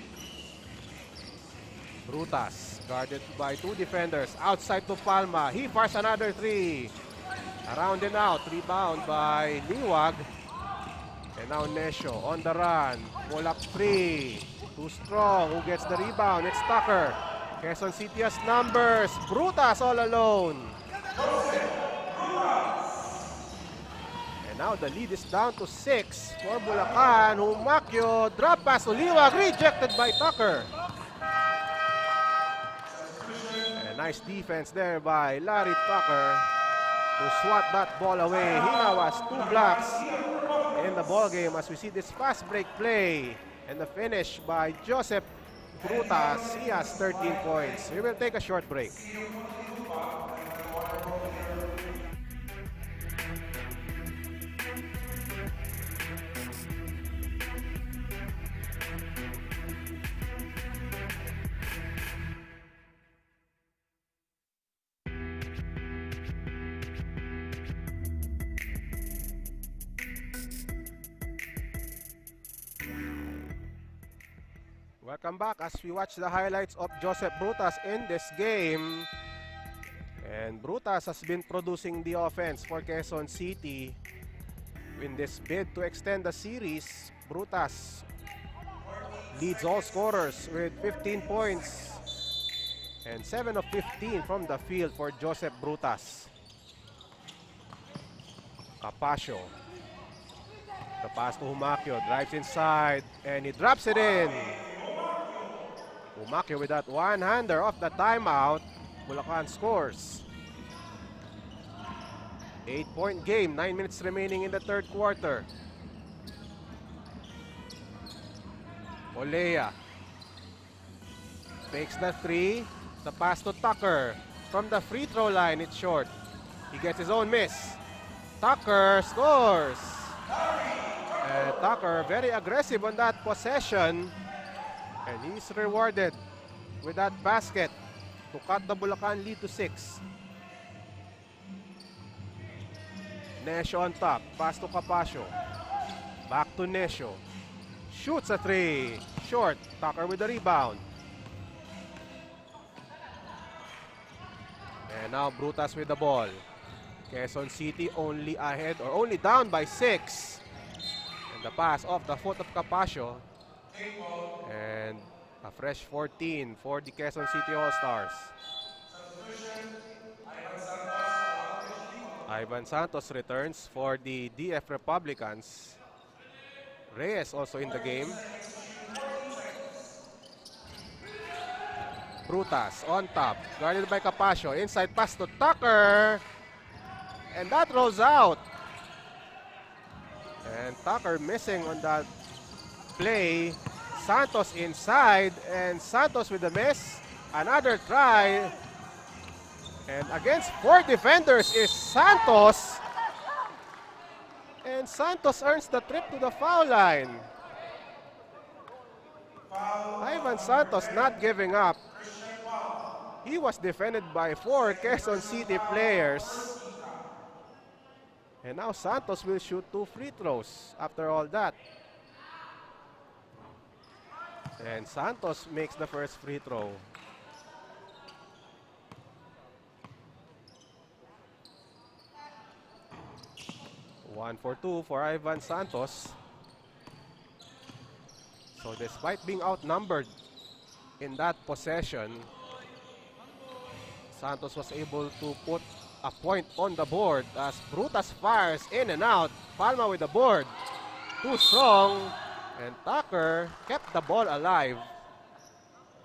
Brutas guarded by 2 defenders. Outside to Palma. He fires another 3. Around and out. Rebound by Liwag. And now Nesho on the run. Pull up 3. Too strong. Who gets the rebound? It's Tucker. Quezon City has numbers. Brutas all alone. And now the lead is down to 6 for Bulacan. Umakyo. Drop pass to Liwag. Rejected by Tucker. And a nice defense there by Larry Tucker to swat that ball away. He now has 2 blocks in the ball game as we see this fast break play. And the finish by Joseph Brutas. He has 13 points. We will take a short break. Welcome back as we watch the highlights of Joseph Brutas in this game. And Brutas has been producing the offense for Quezon City. In this bid to extend the series, Brutas leads all scorers with 15 points. And 7 of 15 from the field for Joseph Brutas. Capasio. The pass to Humakyo, drives inside, and he drops it in. Humakyo with that one-hander off the timeout. Bulacan scores. 8-point game, 9 minutes remaining in the third quarter. Olea fakes the three. The pass to Tucker. From the free throw line, it's short. He gets his own miss. Tucker scores. And Tucker very aggressive on that possession. And he's rewarded with that basket to cut the Bulacan lead to 6. Nesho on top. Pass to Capasio. Back to Nesho. Shoots a three. Short. Tucker with the rebound. And now Brutas with the ball. Quezon City only ahead or only down by 6. And the pass off the foot of Capasio. And a fresh 14 for the Quezon City All-Stars. Ivan Santos returns for the DF Republicans. Reyes also in the game. Brutas on top, guarded by Capasio. Inside pass to Tucker. And that rolls out. And Tucker missing on that play. Santos inside, and Santos with a miss. Another try. And against 4 defenders is Santos. And Santos earns the trip to the foul line. Ivan Santos not giving up. He was defended by 4 Quezon City players. And now Santos will shoot 2 free throws after all that. And Santos makes the first free throw. One for 2 for Ivan Santos. So despite being outnumbered in that possession, Santos was able to put a point on the board as Brutas fires in and out. Palma with the board. Too strong. And Tucker kept the ball alive.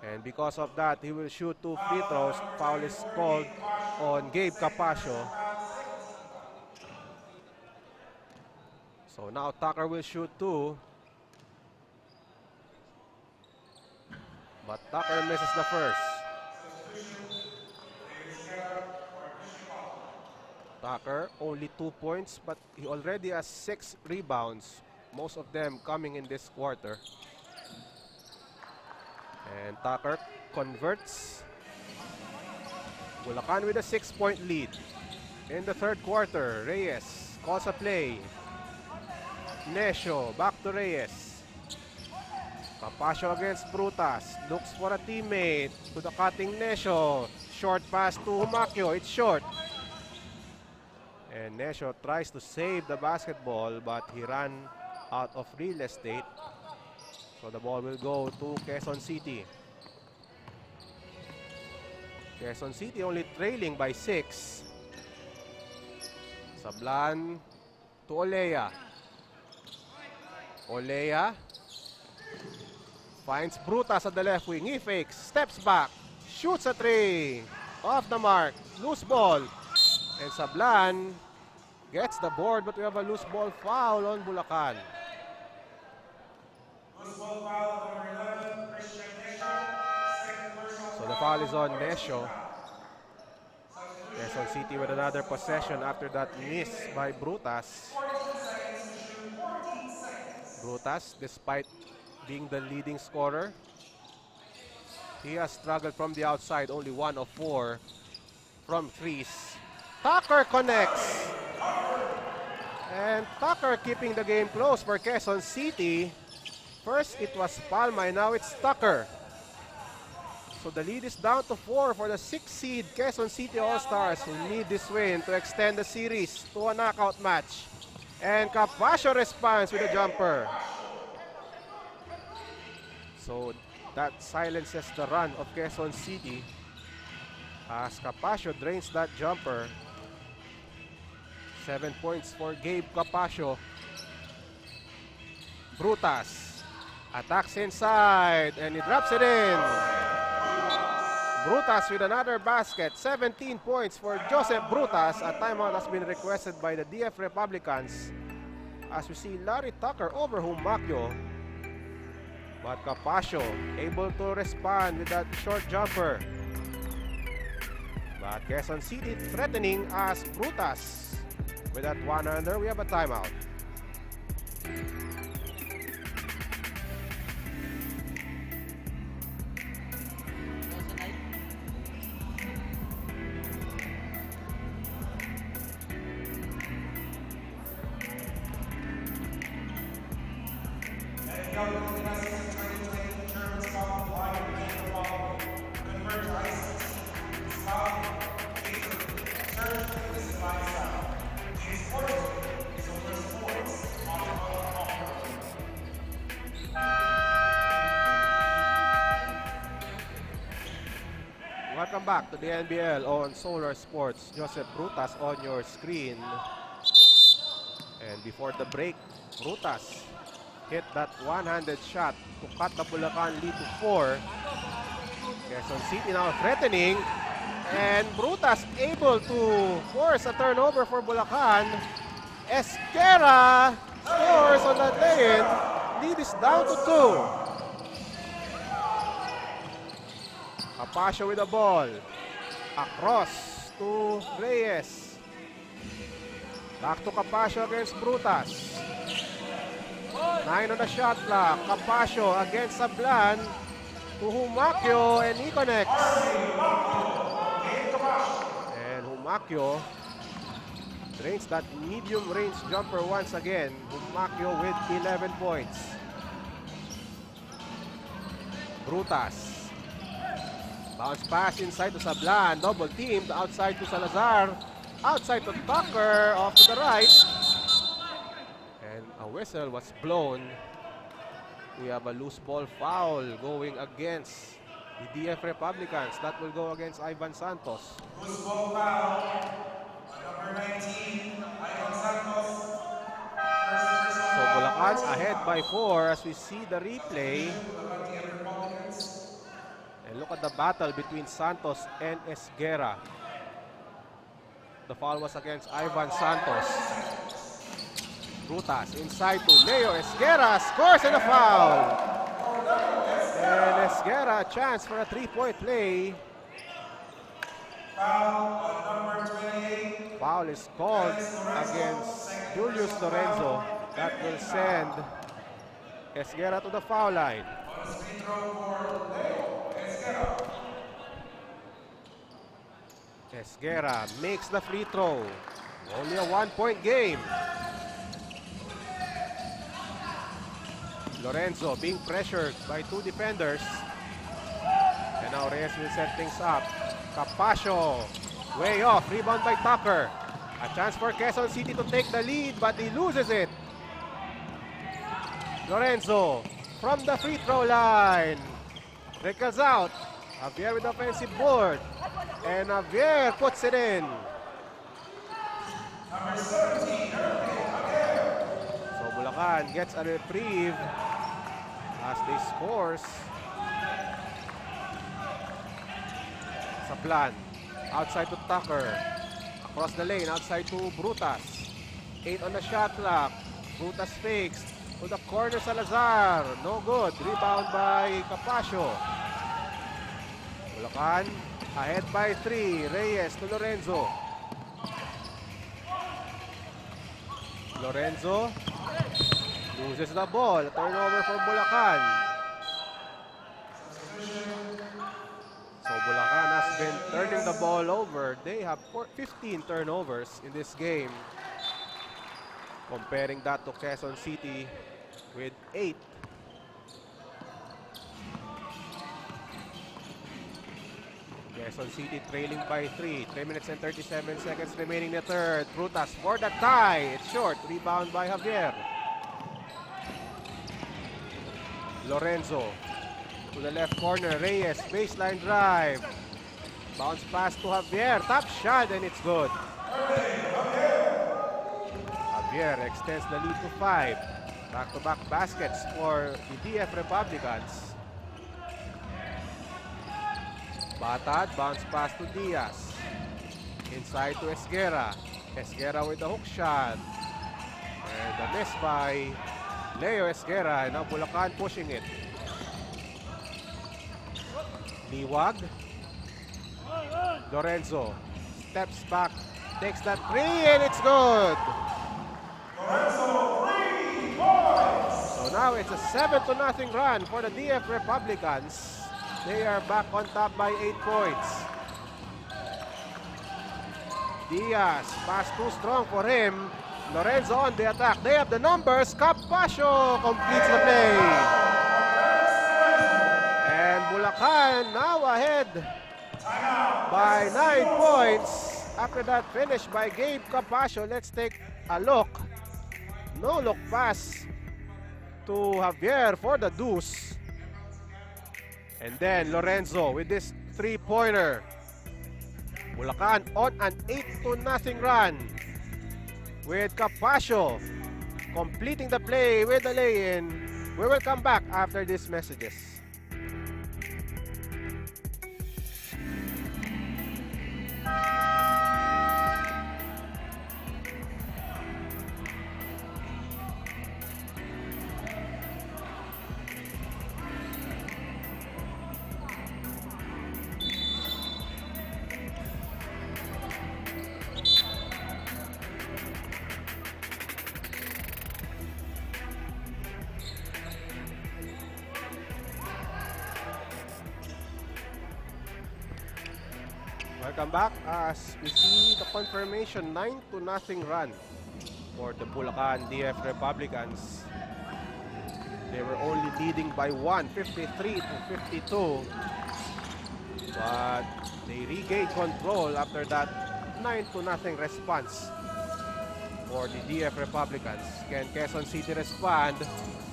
And because of that, he will shoot 2 free throws. Foul is called on Gabe Capasio. So now Tucker will shoot 2. But Tucker misses the first. Tucker only 2 points, but he already has 6 rebounds. Most of them coming in this quarter. And Tucker converts. Bulacan with a 6-point lead. In the third quarter, Reyes calls a play. Nesho, back to Reyes. Capasio against Brutas. Looks for a teammate. To the cutting Nesho. Short pass to Humakyo. It's short. And Nesho tries to save the basketball, but he ran out of real estate. So the ball will go to Quezon City. Quezon City only trailing by 6. Sablan to Olea. Olea finds Brutas at the left wing. He fakes, steps back, shoots a 3. Off the mark, loose ball. And Sablan gets the board, but we have a loose ball foul on Bulacan. So the foul is on Nesho. Quezon City with another possession after that miss by Brutas. Brutas, despite being the leading scorer, he has struggled from the outside, only 1 of 4 from threes. Tucker connects. And Tucker keeping the game close for Quezon City. First, it was Palma, and now it's Tucker. So the lead is down to 4 for the 6th seed Quezon City All-Stars, who need this win to extend the series to a knockout match. And Capasio responds with a jumper. So that silences the run of Quezon City as Capasio drains that jumper. 7 points for Gabe Capasio. Brutas attacks inside and he drops it in. Brutas with another basket. 17 points for Joseph Brutas. A timeout has been requested by the DF Republicans as we see Larry Tucker over Humakyo. But Capasio able to respond with that short jumper. But Quezon City threatening as Brutas. With that one under, we have a timeout. Welcome back to the NBL on Solar Sports. Joseph Brutas on your screen. And before the break, Brutas hit that one-handed shot to cut the Bulacan lead to 4. Quezon City now threatening. And Brutas able to force a turnover for Bulacan. Esquera scores on that lane. Lead is down to 2. Capasio with the ball. Across to Reyes. Back to Capasio against Brutas. 9 on the shot clock. Capasio against Sablan. To Humakyo and he connects. And Humakyo drains that medium range jumper once again. Humakyo with 11 points. Brutas. Bounce pass inside to Sablan. Double teamed outside to Salazar. Outside to Tucker. Off to the right. And a whistle was blown. We have a loose ball foul going against the DF Republicans. That will go against Ivan Santos. Loose ball foul. Number 19, Ivan Santos. So Bulacan ahead by 4 as we see the replay. And look at the battle between Santos and Esguerra. The foul was against Ivan Santos. Brutas inside to Leo Esguerra, scores and a foul. And Esguerra, a chance for a 3-point play. Foul on number 28. Foul is called against Julius Lorenzo. That will send Esguerra to the foul line. Esguerra makes the free throw. Only a 1-point game. Lorenzo being pressured by 2 defenders. And now Reyes will set things up. Capasio, way off. Rebound by Tucker. A chance for Quezon City to take the lead, but he loses it. Lorenzo from the free throw line. Trickles out. Javier with the offensive board. And Javier puts it in. Number 17, So Bulacan gets a reprieve as they scores. Sablan outside to Tucker. Across the lane, outside to Brutas. 8 on the shot clock. Brutas fakes to the corner, Salazar. No good. Rebound by Capasio. Bulacan ahead by 3. Reyes to Lorenzo. Lorenzo loses the ball. Turnover for Bulacan. So Bulacan has been turning the ball over. They have 15 turnovers in this game. Comparing that to Quezon City with 8. Quezon City trailing by 3. 3 minutes and 37 seconds remaining in the third. Brutas for the tie. It's short. Rebound by Javier. Lorenzo to the left corner. Reyes, baseline drive. Bounce pass to Javier. Top shot and it's good. Javier extends the lead to 5. Back-to-back baskets for the DF Republicans. Batad, bounce pass to Diaz. Inside to Esguerra. Esguerra with the hook shot. And the miss by Leo Esguerra. And now Bulacan pushing it. Liwag. Lorenzo steps back, takes that 3, and it's good. So now it's a 7-0 run for the DF Republicans. They are back on top by 8 points. Diaz, pass too strong for him. Lorenzo on the attack. They have the numbers. Capasio completes the play. And Bulacan now ahead by 9 points. After that finish by Gabe Capasio, let's take a look. No look pass to Javier for the deuce. And then Lorenzo with this 3-pointer. Bulacan on an 8-0 run with Capasio completing the play with the lay-in. We will come back after these messages. Welcome back as we see the confirmation 9-0 run for the Bulacan DF Republicans. They were only leading by 1, 53-52. But they regained control after that 9-0 response for the DF Republicans. Can Quezon City respond?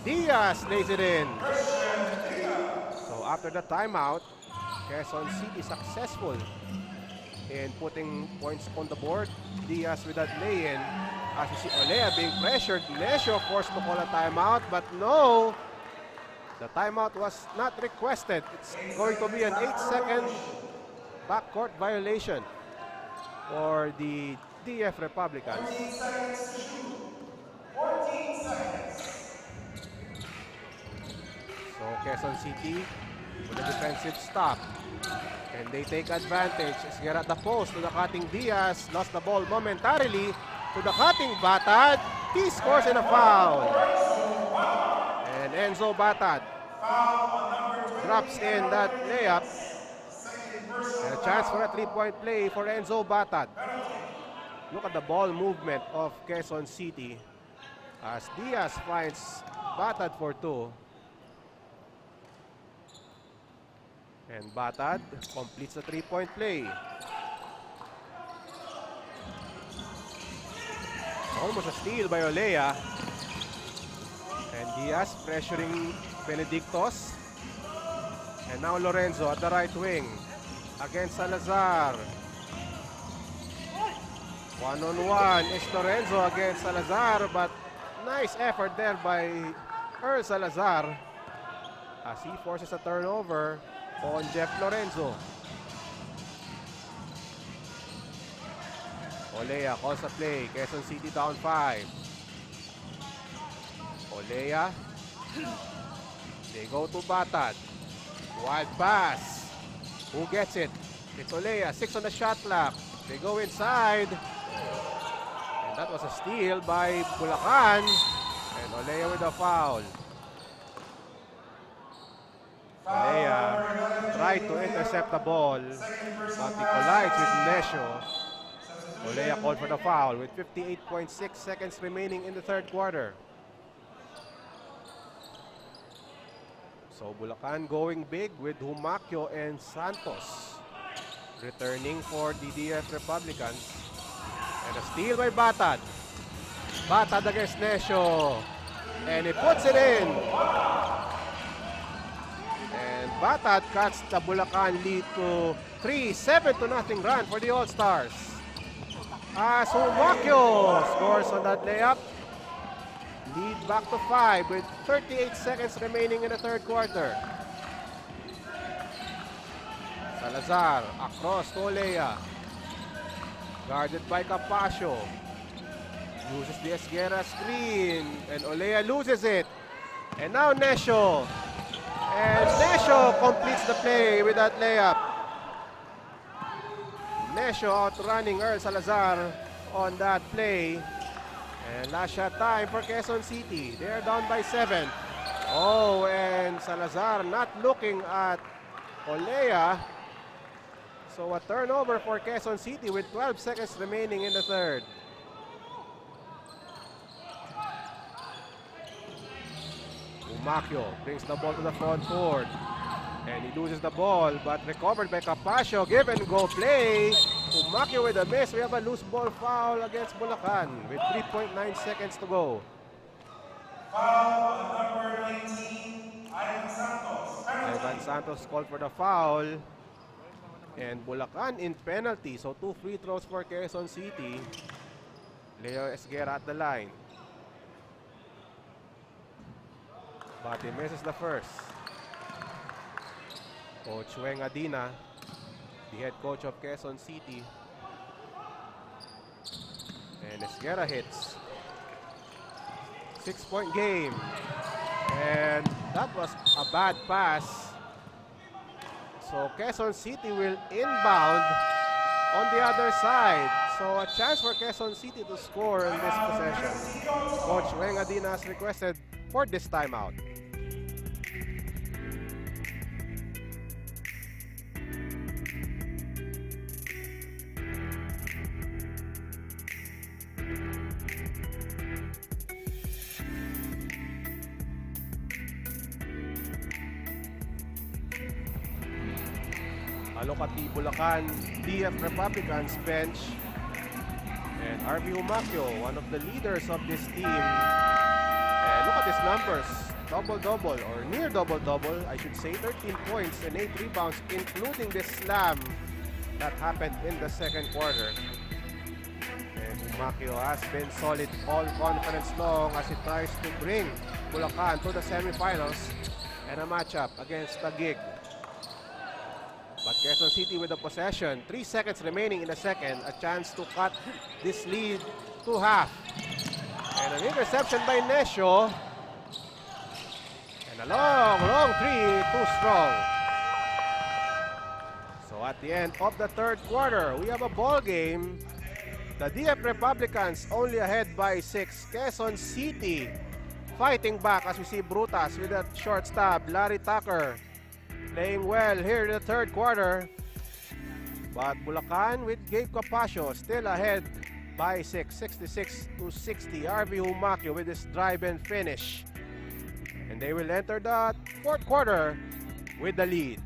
Diaz lays it in. So after the timeout, Quezon City successful in putting points on the board. Diaz with that lay-in. As you see Olea being pressured. Lesho forced to call a timeout, but no. The timeout was not requested. It's going to be an 8-second backcourt violation for the DF Republicans. 14 seconds to shoot. 14 seconds. So Quezon City with a defensive stop. And they take advantage. Esguerra at the post to the cutting Diaz. Lost the ball momentarily to the cutting Batad. He scores in a foul. And Enzo Batad drops in that layup. And a chance for a 3-point play for Enzo Batad. Look at the ball movement of Quezon City as Diaz finds Batad for 2. And Batad completes the 3-point play. Almost a steal by Olea. And Diaz pressuring Benedictos. And now Lorenzo at the right wing against Salazar. One-on-one is Lorenzo against Salazar, but nice effort there by Earl Salazar as he forces a turnover on Jeff Lorenzo. Olea calls a play. Quezon City down 5. Olea. They go to Batad. Wild pass. Who gets it? It's Olea. 6 on the shot clock. They go inside. And that was a steal by Bulacan. And Olea with a foul. Olea tried to intercept the ball, but he collides with Lesho. Olea called for the foul with 58.6 seconds remaining in the third quarter. So Bulacan going big with Humaquio and Santos returning for the DF Republicans. And a steal by Batad. Batad against Nesho. And he puts it in. And Batad cuts the Bulacan lead to 3, 7-0 run for the All-Stars. As Humakyo scores on that layup. Lead back to 5 with 38 seconds remaining in the third quarter. Salazar across to Olea. Guarded by Capasio. Uses the Esguerra screen. And Olea loses it. And now Nesho. And Nesho completes the play with that layup. Nesho outrunning Earl Salazar on that play. And last shot time for Quezon City. They're down by 7. Oh, and Salazar not looking at Olea. So a turnover for Quezon City with 12 seconds remaining in the third. Humakyo brings the ball to the front court. And he loses the ball, but recovered by Capasio. Give and go play. Humakyo with a miss. We have a loose ball foul against Bulacan with 3.9 seconds to go. Foul on number 19, Ivan Santos. Ivan Santos called for the foul. And Bulacan in penalty. So 2 free throws for Quezon City. Leo Esguerra at the line. But he misses the first. Coach Weng Adina, the head coach of Quezon City. And Esguerra hits. 6-point game. And that was a bad pass. So Quezon City will inbound on the other side. So a chance for Quezon City to score in this possession. Coach Weng Adina has requested for this timeout. Look at the Bulacan DF Republicans bench. And RV Humakyo, one of the leaders of this team. And look at his numbers. Double-double or near double-double. I should say 13 points and 8 rebounds, including this slam that happened in the second quarter. And Humakyo has been solid all conference long as he tries to bring Bulacan to the semifinals and a matchup against Taguig. But Quezon City with the possession. 3 seconds remaining in the second. A chance to cut this lead to half. And an interception by Nesho. And a long three. Too strong. So at the end of the third quarter, we have a ball game. The DF Republicans only ahead by 6. Quezon City fighting back as we see Brutas with that short stab. Larry Tucker playing well here in the third quarter. But Bulacan with Gabe Capasio still ahead by 6, 66-60. RV Humakyo with his drive and finish. And they will enter the fourth quarter with the lead.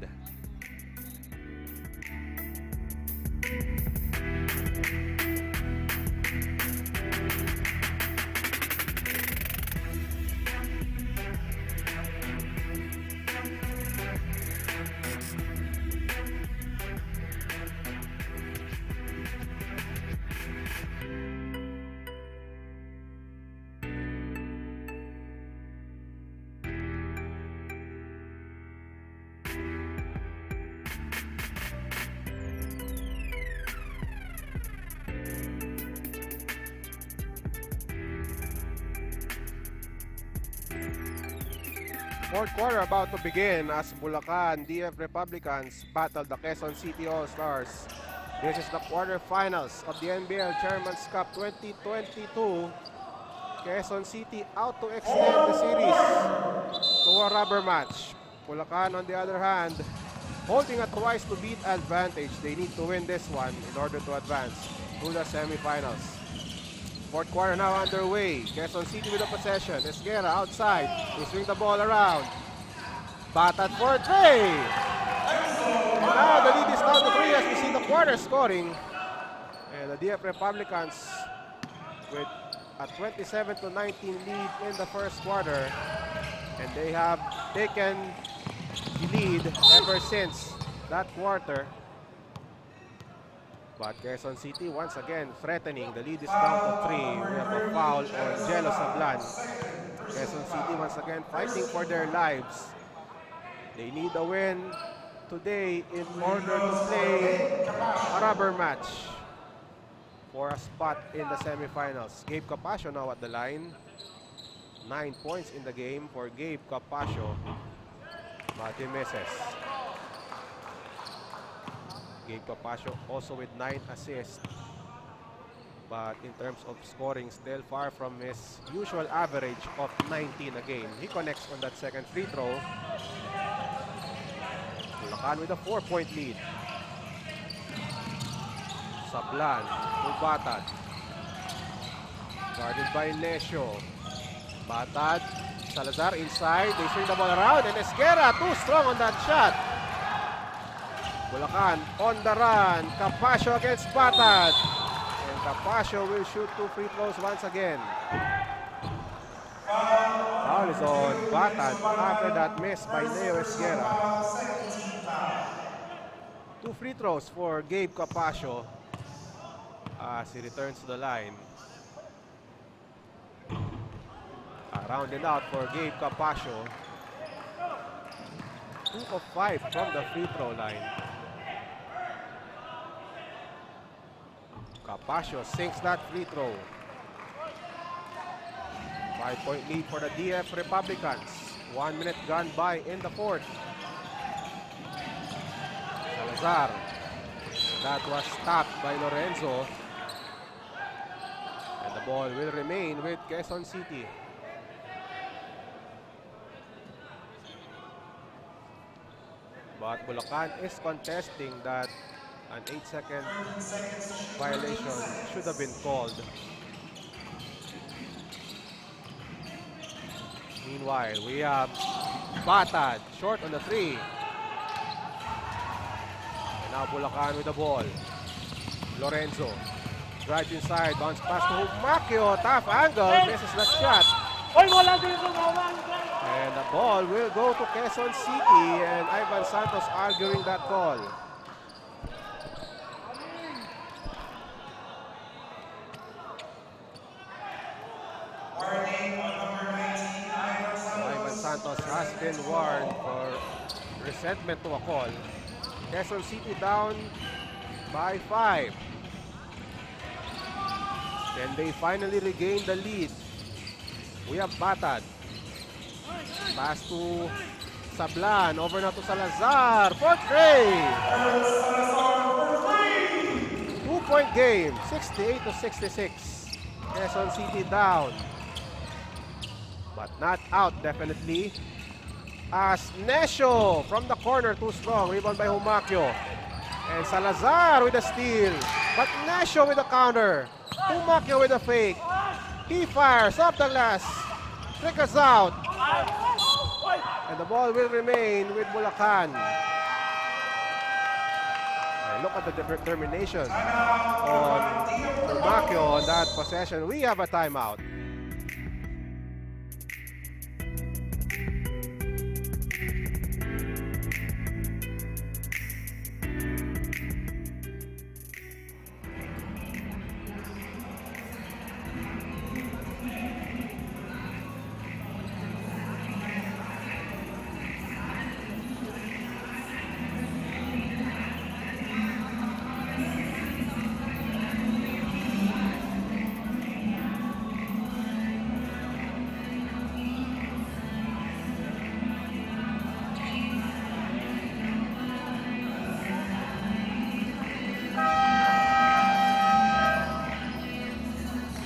Fourth quarter about to begin as Bulacan DF Republicans battle the Quezon City All-Stars. This is the quarterfinals of the NBL Chairman's Cup 2022. Quezon City out to extend the series to a rubber match. Bulacan, on the other hand, holding a twice to beat advantage. They need to win this one in order to advance to the semifinals. Fourth quarter now underway. Quezon City with the possession. Esguerra outside. They swing the ball around. Batad for three. And now the lead is down to 3 as we see the quarter scoring. And the DF Republicans with a 27-19 lead in the first quarter. And they have taken the lead ever since that quarter. But Quezon City once again threatening. The lead is down to 3. We have a foul on Jello Sablan. Quezon City once again fighting for their lives. They need a win today in order to play a rubber match for a spot in the semifinals. Gabe Capasio now at the line. 9 points in the game for Gabe Capasio. But he misses. Gabe Capasio also with 9 assists. But in terms of scoring, still far from his usual average of 19 a game. He connects on that second free throw. Bulacan with a 4-point lead. Sablan to Batad. Guarded by Nesio. Batad, Salazar inside. They swing the ball around and Esguerra too strong on that shot. Bulacan on the run. Capasio against Batad. And Capasio will shoot 2 free throws once again. Foul is on Batad after that miss by Leo Esguerra. 2 free throws for Gabe Capasio as he returns to the line. Rounded out for Gabe Capasio. 2 of 5 from the free throw line. Capasio sinks that free throw. 5-point lead for the DF Republicans. 1 minute gone by in the fourth. Salazar. That was stopped by Lorenzo. And the ball will remain with Quezon City. But Bulacan is contesting that an 8-second violation should have been called. Meanwhile, we have Batad short on the 3. And now Bulacan with the ball. Lorenzo drives inside, bounce pass to Humacchio, tough angle, misses the shot. And the ball will go to Quezon City, and Ivan Santos arguing that call. Ivan Santos has been warned for resentment to a call. Quezon City down by 5. Can they finally regain the lead? We have Batad. Pass to Sablan. Over now to Salazar. For 3. 2-point game. 68-66. Quezon City down. But not out definitely. As Nesio from the corner, too strong. Rebound by Humacchio. And Salazar with a steal. But Nesio with a counter. Humacchio with a fake. He fires off the glass. Trickles out. And the ball will remain with Bulacan. And look at the determination on Humacchio on that possession. We have a timeout.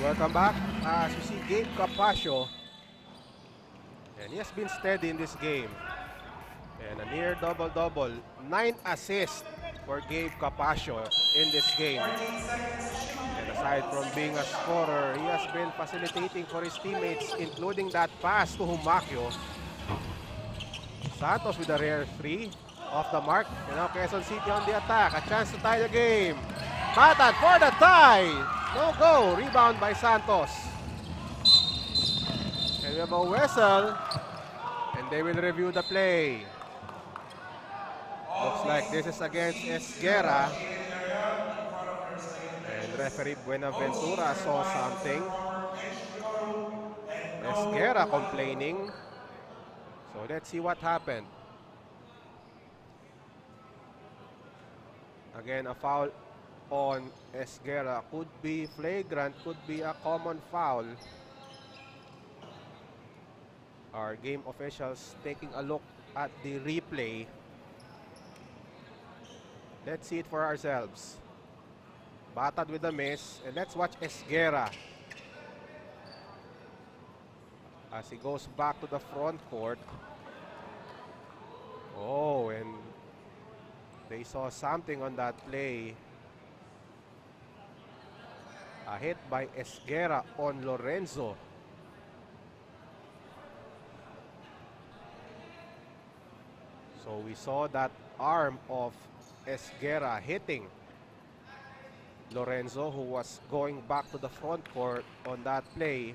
Welcome back. As you see Gabe Capasio, and he has been steady in this game. And a near double-double. 9 assists for Gabe Capasio in this game. And aside from being a scorer, he has been facilitating for his teammates, including that pass to Humacchio. Santos with a rare 3. off the mark. And now Quezon City on the attack. A chance to tie the game. Batad for the tie. No go. Rebound by Santos. And we have a whistle. And they will review the play. Looks like this is against Esguerra. And referee Buenaventura saw something. Esguerra complaining. So let's see what happened. Again, a foul on Esguerra. Could be flagrant, could be a common foul. Our game officials taking a look at the replay. Let's see it for ourselves. Batad with a miss. And let's watch Esguerra as he goes back to the front court. Oh, and they saw something on that play. A hit by Esguerra on Lorenzo. So we saw that arm of Esguerra hitting Lorenzo, who was going back to the front court on that play.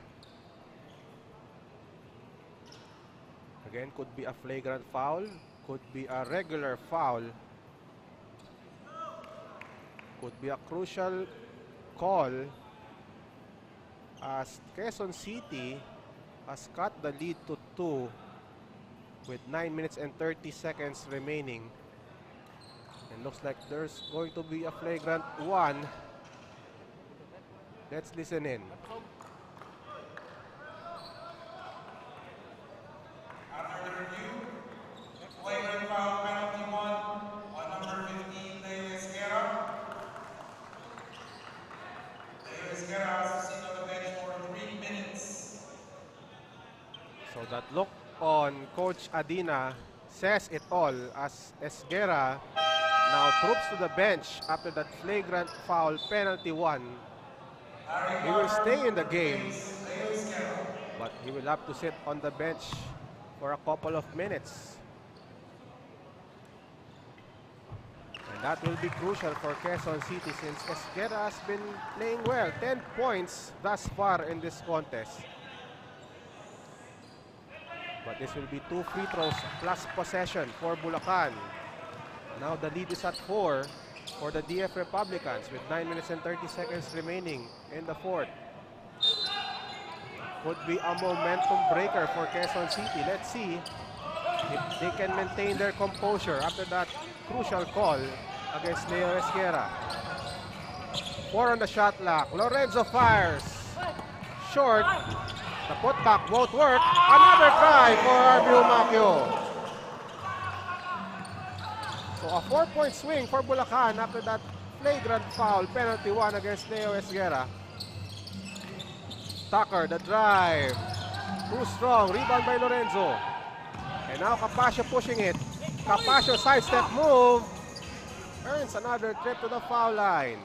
Again, could be a flagrant foul, could be a regular foul, could be a crucial call as Quezon City has cut the lead to 2 with 9 minutes and 30 seconds remaining. And looks like there's going to be a flagrant one. Let's listen in. After the review, flagrant foul penalty 1 on number 15, Leo Esguerra. Leo Esguerra has to sit on the bench for 3 minutes. So that look on Coach Adina says it all as Esguerra now troops to the bench after that flagrant foul penalty 1. He will stay in the game, but he will have to sit on the bench for a couple of minutes. And that will be crucial for Quezon City since Esguerra has been playing well. 10 points thus far in this contest. But this will be 2 free throws plus possession for Bulacan. Now the lead is at 4 for the DF Republicans with 9 minutes and 30 seconds remaining in the fourth. Could be a momentum breaker for Quezon City. Let's see if they can maintain their composure after that crucial call against Leo Esguerra. 4 on the shot clock. Lorenzo fires. Short. The putback won't work. Another try for RB Humacao. So a 4-point swing for Bulacan after that flagrant foul penalty 1 against Leo Esguerra. Tucker, the drive. Too strong. Rebound by Lorenzo. And now Capasio pushing it. Capasio sidestep move. Earns another trip to the foul line.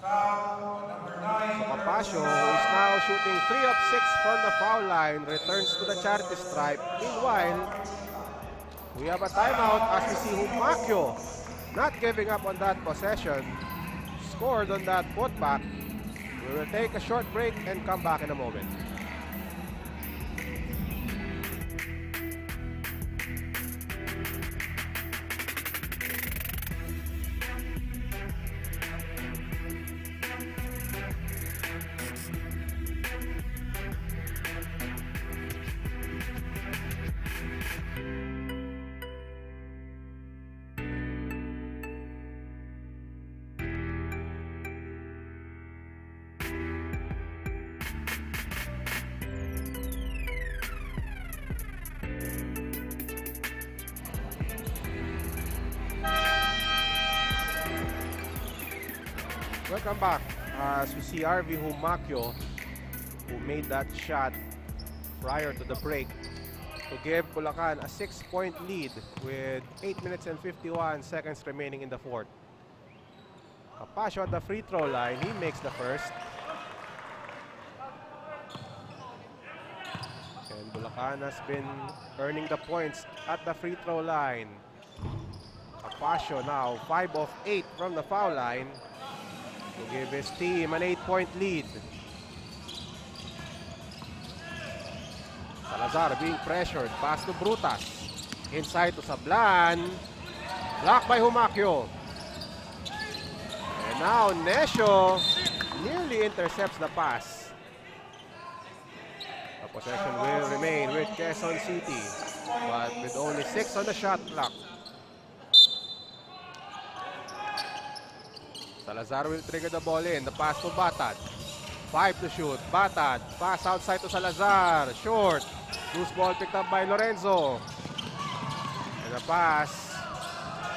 Foul number 9. So Capasio, who is now shooting 3 of 6 from the foul line, returns to the charity stripe. Meanwhile, we have a timeout as we see Humacao not giving up on that possession. Scored on that putback. We will take a short break and come back in a moment. Welcome back as we see RV Humacao, who made that shot prior to the break to give Bulacan a 6-point lead with 8 minutes and 51 seconds remaining in the fourth. Capasio at the free throw line. He makes the first. And Bulacan has been earning the points at the free throw line. Apacio now 5 of 8 from the foul line to give his team an 8-point lead. Salazar being pressured. Pass to Brutas. Inside to Sablan. Blocked by Humaquio. And now Nescio nearly intercepts the pass. The possession will remain with Quezon City, but with only 6 on the shot clock. Salazar will trigger the ball in. The pass to Batad. 5 to shoot. Batad. Pass outside to Salazar. Short. Loose ball picked up by Lorenzo. And the pass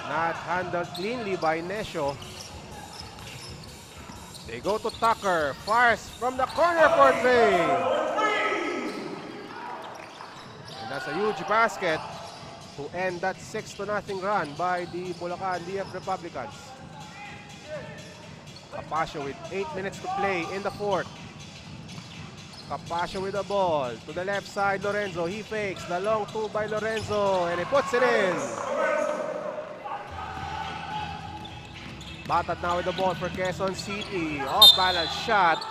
not handled cleanly by Nescio. They go to Tucker. Fires from the corner for 3. And that's a huge basket to end that 6-0 run by the Bulacan DF Republicans. Apacio with 8 minutes to play in the fourth. Apacio with the ball to the left side. Lorenzo, he fakes the long 2 by Lorenzo and he puts it in. Batad now with the ball for Quezon City. Off balance shot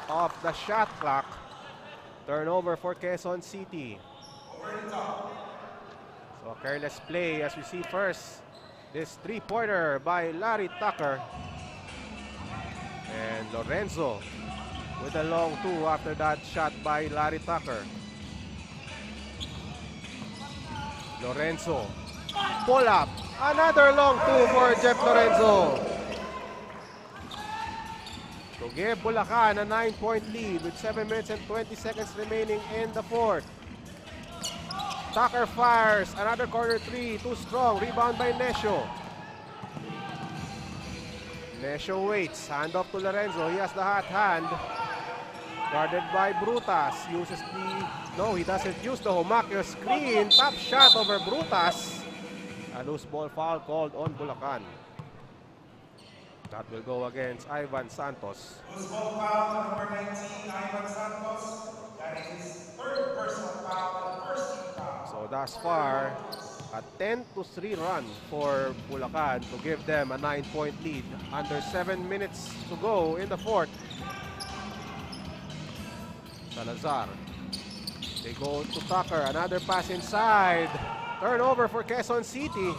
off the shot clock. Turnover for Quezon City. So a careless play as we see first this 3-pointer by Larry Tucker. And Lorenzo with a long 2 after that shot by Larry Tucker. Lorenzo, pull up. Another long 2 for Jeff Lorenzo. To give Bulacan a 9-point lead with 7 minutes and 20 seconds remaining in the fourth. Tucker fires another corner 3, too strong. Rebound by Nescio. Nescio waits, hand off to Lorenzo. He has the hot hand. Guarded by Brutas. Uses the... No, he doesn't use the Humaquio screen. Top shot over Brutas. A loose ball foul called on Bulacan. That will go against Ivan Santos. Loose ball foul, number 19, Ivan Santos. That is his third personal foul and first team foul. So thus far, a 10-3 run for Bulacan to give them a 9-point lead. Under 7 minutes to go in the fourth. Salazar. They go to Tucker. Another pass inside. Turnover for Quezon City.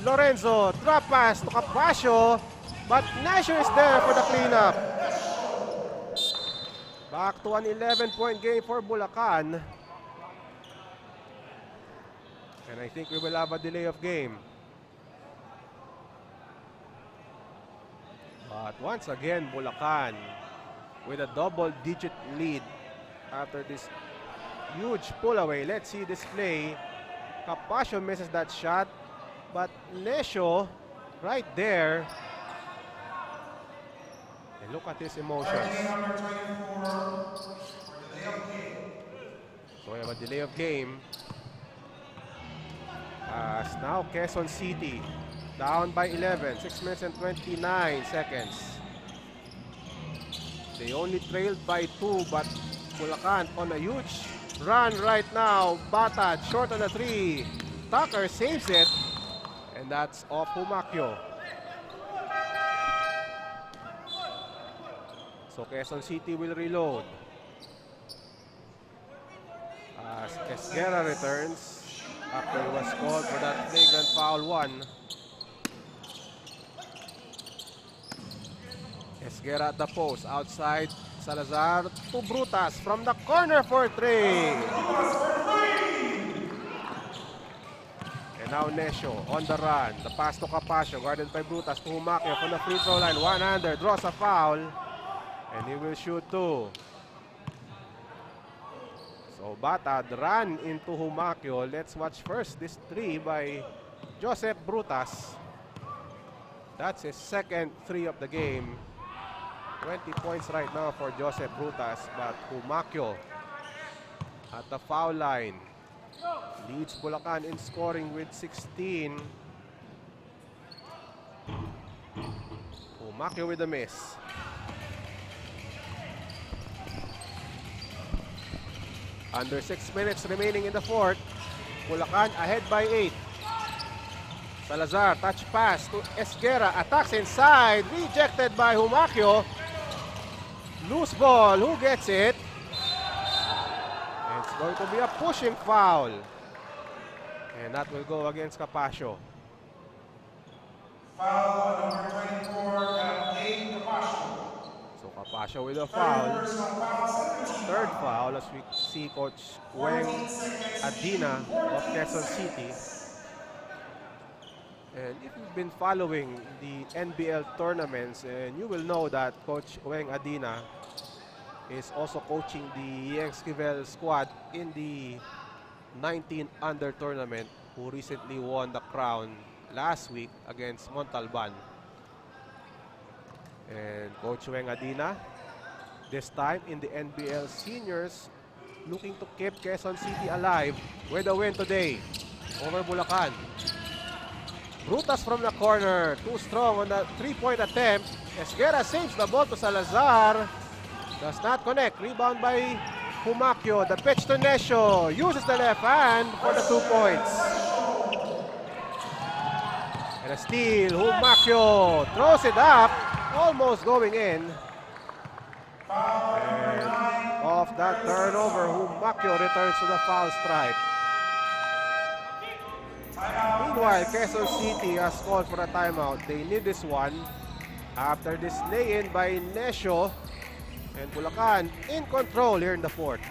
Lorenzo, drop pass to Apacio. But Nescio is there for the cleanup. Back to an 11-point game for Bulacan. And I think we will have a delay of game. But once again, Bulacan with a double-digit lead after this huge pull away. Let's see this play. Apacio misses that shot, but Nescio right there. And look at his emotions. So we have a delay of game. As now Quezon City down by 11, 6 minutes and 29 seconds. They only trailed by 2, but Bulacan on a huge run right now. Batad short on the 3. Tucker saves it, and that's off Humaquio. So Quezon City will reload. As Esguerra returns after he was called for that flagrant foul 1. Esguerra at the post. Outside, Salazar to Brutas from the corner for 3. And now Nescio on the run. The pass to Apacio, guarded by Brutas to Humaquio from the free throw line. One-hander, draws a foul. And he will shoot 2. So Batad run into Humaquio. Let's watch first this 3 by Joseph Brutas. That's his second 3 of the game. 20 points right now for Joseph Brutas, but Humaquio at the foul line leads Bulacan in scoring with 16. Humaquio with a miss. Under 6 minutes remaining in the fourth. Bulacan ahead by 8. Salazar, touch pass to Esguera. Attacks inside. Rejected by Humacio. Loose ball. Who gets it? It's going to be a pushing foul. And that will go against Capasio. Foul on number 24, Dave Capascio. So Capasio with a foul. Personal foul, 17. Third foul as we see Coach Weng Adina of Quezon City. And if you've been following the NBL tournaments, and you will know that Coach Weng Adina is also coaching the Esquivel squad in the 19 under tournament, who recently won the crown last week against Montalban. And Coach Weng Adina, this time in the NBL seniors, looking to keep Quezon City alive with a win today over Bulacan. Brutas from the corner, too strong on the three-point attempt. Esguera saves the ball to Salazar. Does not connect. Rebound by Humacio. The pitch to Nesho. Uses the left hand for the 2 points. And a steal. Humacio throws it up. Almost going in. And off that turnover, Humacio returns to the foul stripe. Meanwhile, Quezon City has called for a timeout. They need this one after this lay-in by Nesho. And Bulacan in control here in the fourth.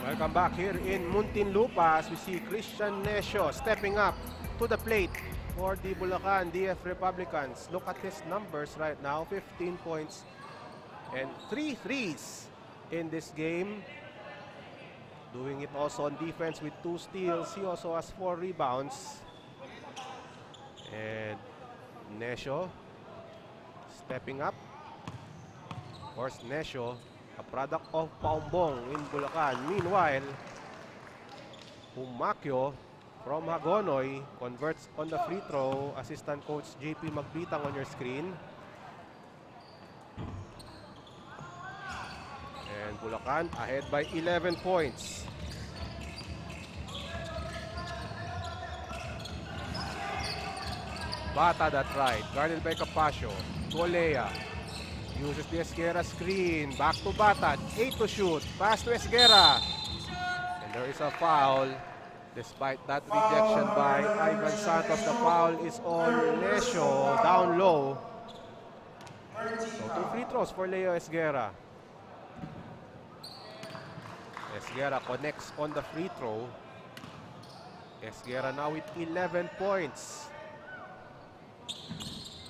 Welcome back here in Muntinlupa as we see Christian Nesho stepping up to the plate for the Bulacan DF Republicans. Look at his numbers right now, 15 points and 3 threes in this game. Doing it also on defense with 2 steals. He also has 4 rebounds. And Nesho stepping up. Of course, Nesho, a product of Paumbong in Bulacan. Meanwhile, Humacio from Hagonoy converts on the free throw. Assistant coach JP Magbitang on your screen. And Bulacan ahead by 11 points. Bata that right, guarded by Capasio. Golea uses the Esguera screen. Back to Bata. 8 to shoot. Pass to Esguera. And there is a foul. Despite that rejection by Ivan Santos, the foul is on Nesho down low. So 2 free throws for Leo Esguera. Esguera connects on the free throw. Esguera now with 11 points.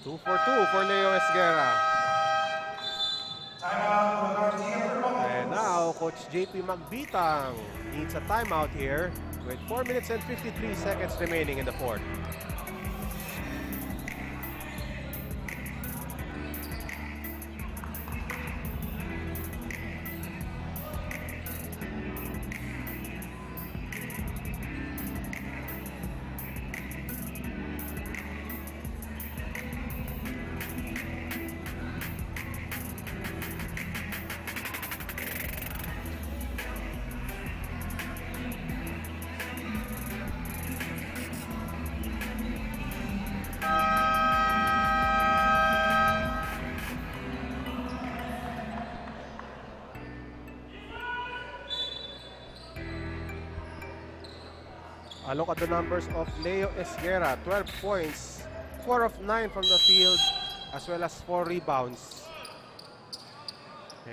2 for 2 for Leo Esguera. And now, Coach JP Magbitang needs a timeout here with 4 minutes and 53 seconds remaining in the fourth. Look at the numbers of Leo Esguera. 12 points, 4 of 9 from the field, as well as 4 rebounds.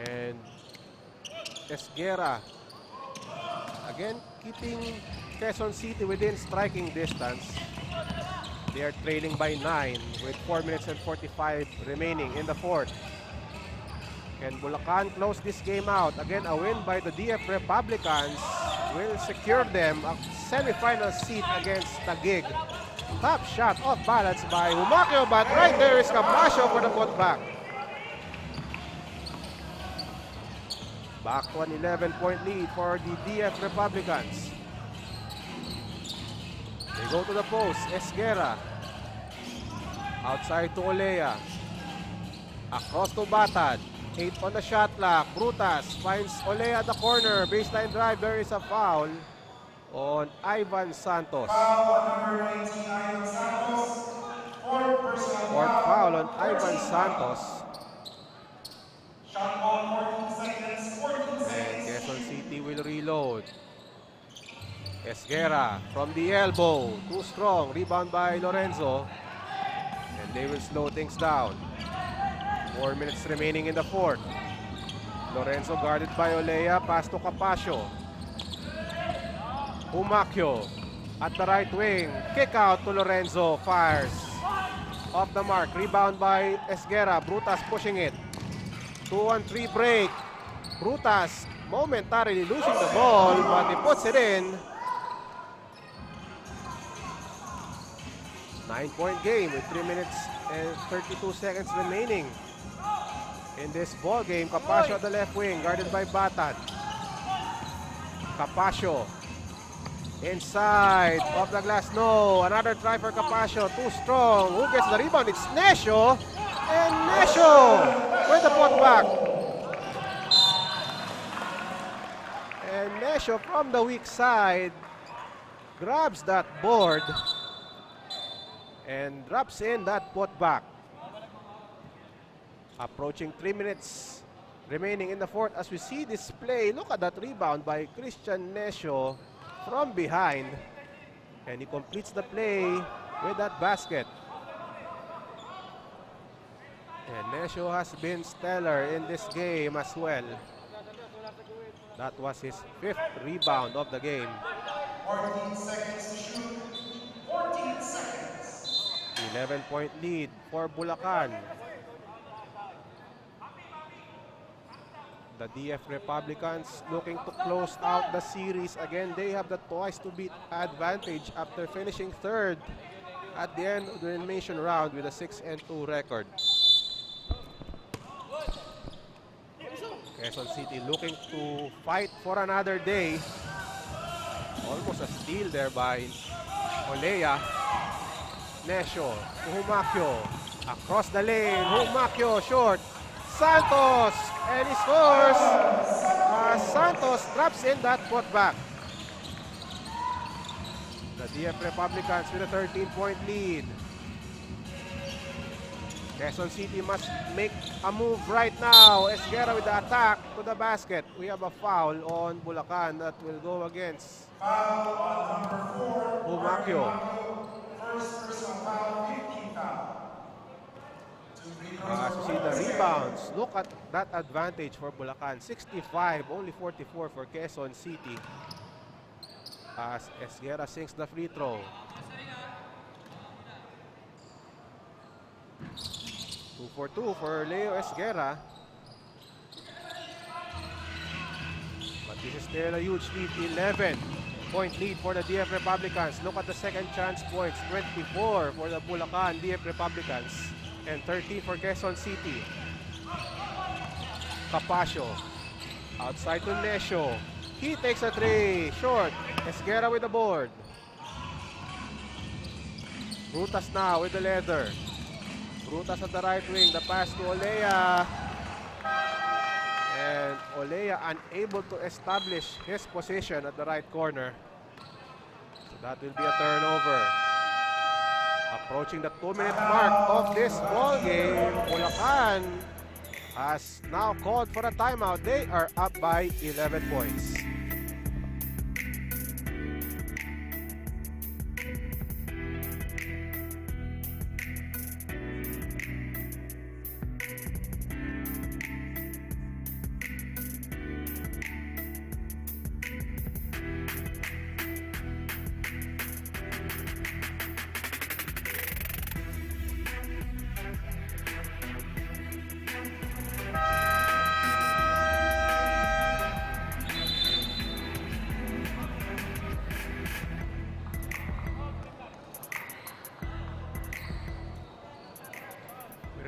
And Esguera, again, keeping Quezon City within striking distance. They are trailing by 9 with 4 minutes and 45 remaining in the fourth. Can Bulacan close this game out? Again, a win by the DF Republicans will secure them a semifinal seat against Taguig. Top shot off balance by Humaquio, but right there is Capasio for the putback. Back to an 11-point lead for the DF Republicans. They go to the post. Esguerra. Outside to Olea. Across to Batad. 8 on the shot clock. Brutas finds Olea at the corner. Baseline drive. There is a foul on Ivan Santos. Foul on number 19, Ivan Santos. Fourth foul on Ivan Santos. Shot clock 14 seconds. 14 And seconds. Quezon City will reload. Esguerra from the elbow. Too strong. Rebound by Lorenzo. And they will slow things down. 4 minutes remaining in the fourth. Lorenzo guarded by Olea. Pass to Capasio. Humaquio at the right wing. Kick out to Lorenzo. Fires. Off the mark. Rebound by Esguerra. Brutas pushing it. 2-on-3 break. Brutas momentarily losing the ball, but he puts it in. 9-point game with 3 minutes and 32 seconds remaining in this ball game. Capasio at the left wing, guarded by Batad. Capasio inside off the glass. No, another try for Capasio. Too strong. Who gets the rebound? It's Nescio, and Nescio with the putback. And Nescio from the weak side grabs that board and drops in that putback. Approaching 3 minutes remaining in the fourth as we see this play. Look at that rebound by Christian Nescio from behind. And he completes the play with that basket. And Nescio has been stellar in this game as well. That was his 5th rebound of the game. 14 seconds to shoot. 14 seconds. 11-point lead for Bulacan. The DF Republicans looking to close out the series. Again, they have the twice to beat advantage after finishing third at the end of the elimination round with a 6-2 record. Quezon City looking to fight for another day. Almost a steal there by Olea. Nescio to Humaquio. Across the lane. Humaquio short. Santos. And he scores. Santos drops in that putback. The DF Republicans with a 13-point lead. Quezon City must make a move right now. Esguerra with the attack to the basket. We have a foul on Bulacan that will go against Foul on number 4. Humaquio. First personal foul, 15 foul. As you see the rebounds, look at that advantage for Bulacan. 65, only 44 for Quezon City. As Esguerra sinks the free throw. 2 for 2 for Leo Esguerra. But this is still a huge lead. 11-point lead for the DF Republicans. Look at the second chance points. 24 for the Bulacan DF Republicans. And 13 for Quezon City. Capasio. Outside to Nescio. He takes a three. Short. Esguerra with the board. Brutas now with the leather. Brutas at the right wing. The pass to Olea. And Olea unable to establish his position at the right corner. So that will be a turnover. Approaching the 2-minute mark of this ball game, Bulacan has now called for a timeout. They are up by 11 points.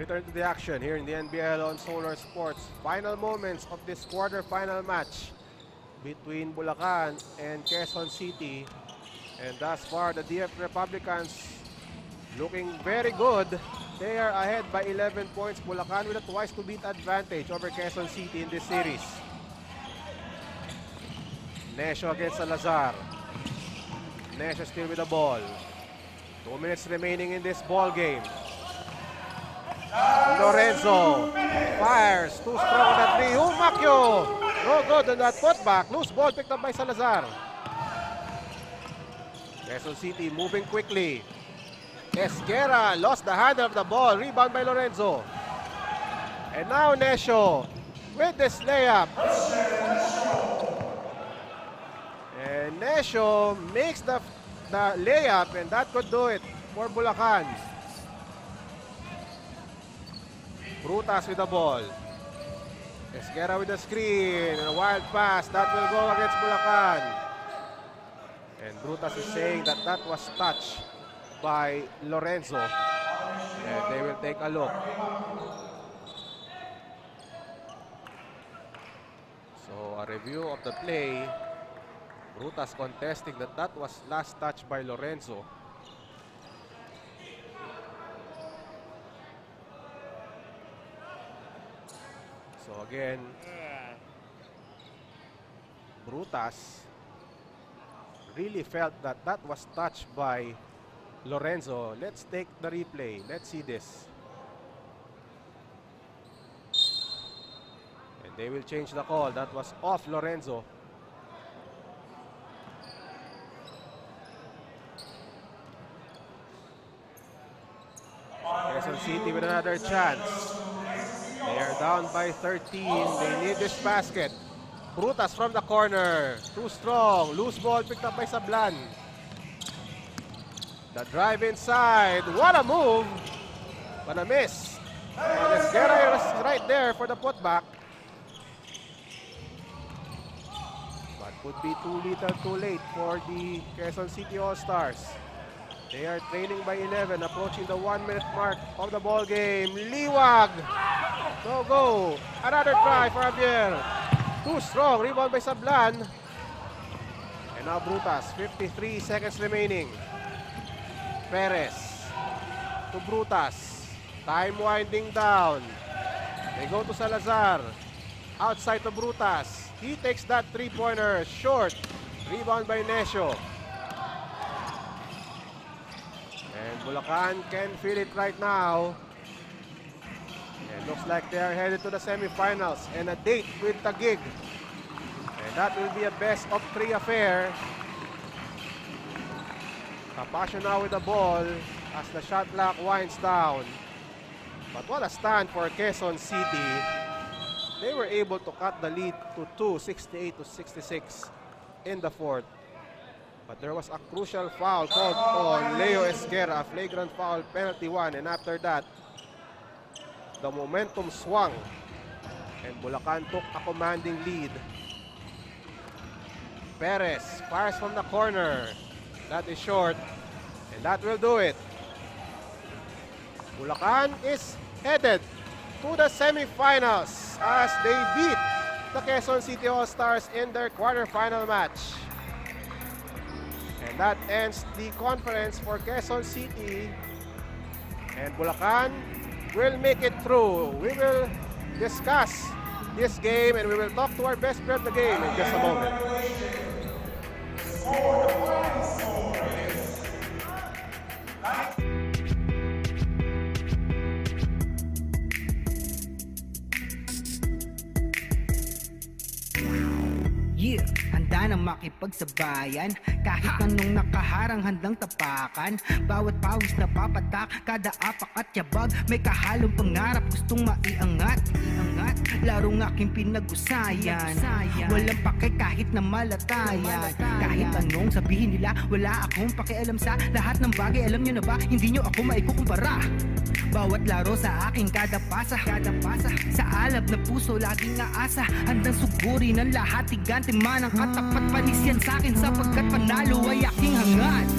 return to the action here in the NBL on Solar Sports. Final moments of this quarterfinal match between Bulacan and Quezon City. And thus far, the DF Republicans looking very good. They are ahead by 11 points. Bulacan with a twice-to-beat advantage over Quezon City in this series. Nesho against Salazar. Nesho still with the ball. 2 minutes remaining in this ball game. Lorenzo fires. Too strong on that three. Humakyo. No good on that putback. Loose ball picked up by Salazar. Quezon City moving quickly. Esguerra lost the handle of the ball. Rebound by Lorenzo. And now Nesho with this layup. And Nesho makes the layup, and that could do it for Bulacan. Brutas with the ball. Esguerra with the screen. And a wild pass. That will go against Bulacan. And Brutas is saying that that was touched by Lorenzo. And they will take a look. So a review of the play. Brutas contesting that that was last touch by Lorenzo. So again, Brutas really felt that that was touched by Lorenzo. Let's take the replay. Let's see this. And they will change the call. That was off Lorenzo. Quezon City with another chance. They are down by 13. They need this basket. Brutas from the corner. Too strong. Loose ball picked up by Sablan. The drive inside. What a move. But a miss. And Esguerra is right there for the putback. But could be too little too late for the Quezon City All-Stars. They are trailing by 11, approaching the 1 minute mark of the ball game. Liwag. No go. Another try for Javier. Too strong. Rebound by Sablan. And now Brutas. 53 seconds remaining. Perez to Brutas. Time winding down. They go to Salazar. Outside to Brutas. He takes that three-pointer. Short. Rebound by Nesho. And Bulacan can feel it right now. It looks like they are headed to the semifinals and a date with Taguig. And that will be a best of 3 affair. Capasio now with the ball as the shot clock winds down. But what a stand for Quezon City. They were able to cut the lead to 2, 68-66 in the fourth. But there was a crucial foul called on Leo Esguerra, a flagrant foul, penalty 1. And after that, the momentum swung. And Bulacan took a commanding lead. Perez fires from the corner. That is short. And that will do it. Bulacan is headed to the semifinals as they beat the Quezon City All-Stars in their quarterfinal match. And that ends the conference for Quezon City. And Bulacan will make it through. We will discuss this game and we will talk to our best player of the game in just a moment. Yeah, handa nang makipagsabayan. Kahit anong nakaharang handang tapakan. Bawat pawis na papatak, kada apak at yabag. May kahalong pangarap, gustong maiangat. Larong aking pinag-usayan. Walang pake kahit na malatayan. Kahit anong sabihin nila, wala akong pakialam sa lahat ng bagay. Alam nyo na ba, hindi nyo ako maikukumpara. Bawat laro sa aking kada pasa. Sa alab na puso laging aasa. Handang sugurin ang lahat, tigante man ang katapat. Panis yan sa'kin sapagkat panalo ay aking hangad.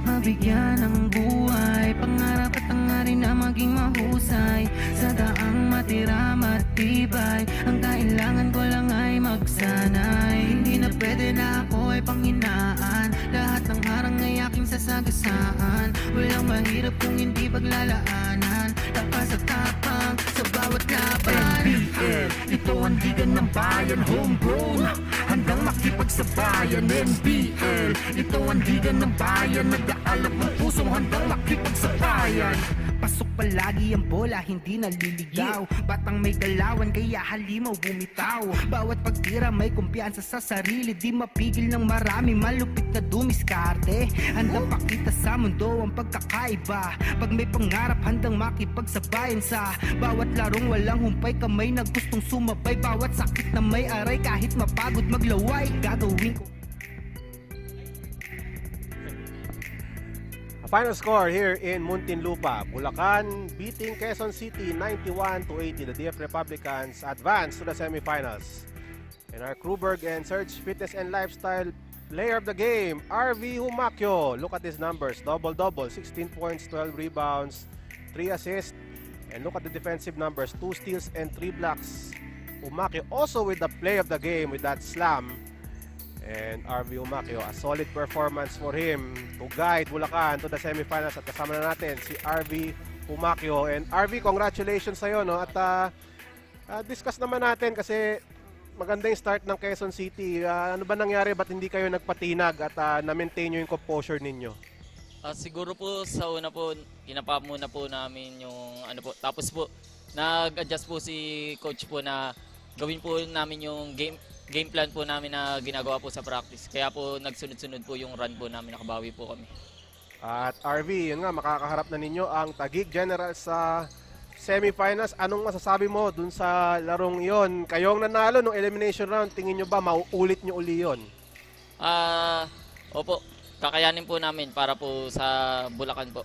Mabigyan ng buhay, pangarap at hangarin na maging mahusay, sa daang matira matibay. Ang kailangan ko lang ay magsanay. Hindi na pwede na ako ay panghinaan, lahat ng harang ay aking sasagasaan. Walang mahirap kung hindi paglalaanan, takas at tapang sa bawat laban. NBL, ito ang ligan ng bayan, homegrown, handang makipagsabayan. NBL, ito ang ligan ng bayan, nag-aalap ng pusong handang makipagsabayan. Pasok palagi ang bola, hindi naliligaw. Batang may galawan, kaya halimaw bumitaw. Bawat pagtira may kumpiyansa sa sarili, di mapigil ng marami, malupit na dumiskarte. Handang pakita sa mundo ang pagkakaiba, pag may pangarap handang makipagsabayan. Sa bawat larong walang humpay, kamay na gustong sumabay. Bawat sakit na may aray, kahit mapagod maglaway, gagawin ko. Final score here in Muntinlupa. Bulacan beating Quezon City 91-80. The DF Republicans advance to the semifinals. And our Kruberg and Surge Fitness and Lifestyle player of the game, RV Humakyo. Look at his numbers. Double-double. 16 points, 12 rebounds, 3 assists. And look at the defensive numbers. 2 steals and 3 blocks. Humakyo also with the play of the game with that slam. And RV Humakyo, a solid performance for him to guide Bulacan to the semifinals. At kasama na natin si RV Humakyo. And RV, congratulations sa'yo, no? At discuss naman natin kasi maganda yung start ng Quezon City. Ano ba nangyari? Ba't hindi kayo nagpatinag at na-maintain nyo yung composure ninyo? Siguro po sa una po, kinapa muna po namin yung ano po. Tapos po, nag-adjust po si coach po na gawin po namin yung game plan po namin na ginagawa po sa practice. Kaya po nagsunod-sunod po yung run po namin, nakabawi po kami. At RV, yun nga, makakaharap na ninyo ang Taguig General sa semifinals. Anong masasabi mo dun sa larong yon? Kayong nanalo nung elimination round, tingin nyo ba mauulit nyo uli yun? Opo, kakayanin po namin para po sa Bulacan po.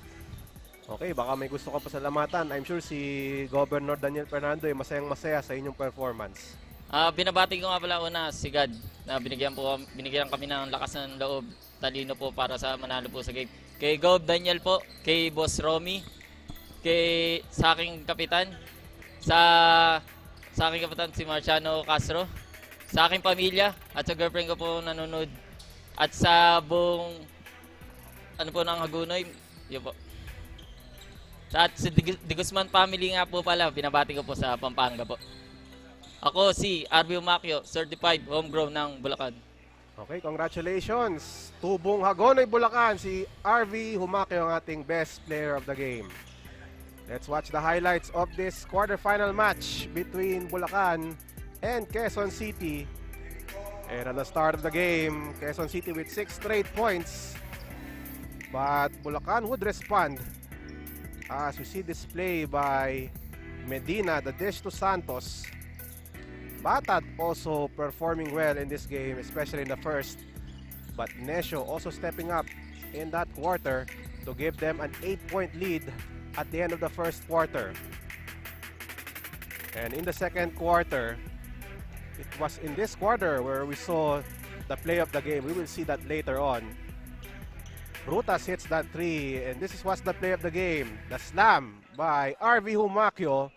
Okay, baka may gusto ka pasalamatan. I'm sure si Governor Daniel Fernando ay masayang-masaya sa inyong performance. Binabati ko nga pala una si God na binigyan kami ng lakas ng loob, talino po para sa manalo po sa game. Kay Gov Daniel po, kay Boss Romy, sa aking kapitan, sa aking kapitan si Marciano Castro, sa aking pamilya at sa girlfriend ko po nanonood, at sa buong ng Hagunoy, yun po. At sa De Guzman family nga po pala, binabati ko po sa Pampanga po. Ako si RV Humakyo, certified homegrown ng Bulacan. Okay, congratulations. Tubong Hagonoy, Bulacan, si RV Humakyo ang ating best player of the game. Let's watch the highlights of this quarterfinal match between Bulacan and Quezon City. And at the start of the game, Quezon City with 6 straight points. But Bulacan would respond as we see this play by Medina, the dish to Santos. Batad also performing well in this game, especially in the first. But Nesho also stepping up in that quarter to give them an 8-point lead at the end of the first quarter. And in the second quarter, it was in this quarter where we saw the play of the game. We will see that later on. Brutas hits that 3, and this was the play of the game. The slam by RV Humakyo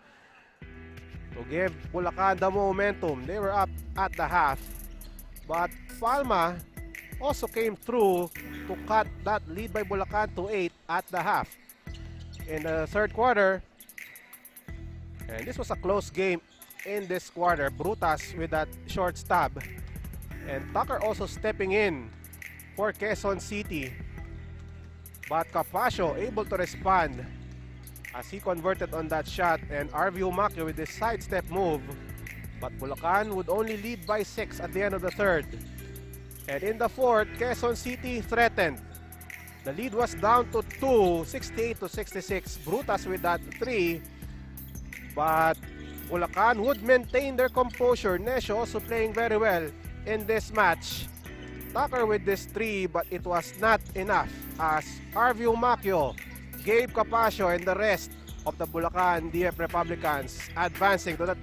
to give Bulacan the momentum. They were up at the half, but Palma also came through to cut that lead by Bulacan to 8 at the half. In the third quarter, and this was a close game in this quarter, Brutas with that short stab, and Tucker also stepping in for Quezon City, but Capasio able to respond as he converted on that shot, and RV Humakyo with this sidestep move. But Bulacan would only lead by 6 at the end of the third. And in the fourth, Quezon City threatened. The lead was down to 2, 68-66. Brutas with that 3. But Bulacan would maintain their composure. Nesho also playing very well in this match. Tucker with this 3, but it was not enough as RV Humakyo, Gabe Capasio, and the rest of the Bulacan DF Republicans advancing to the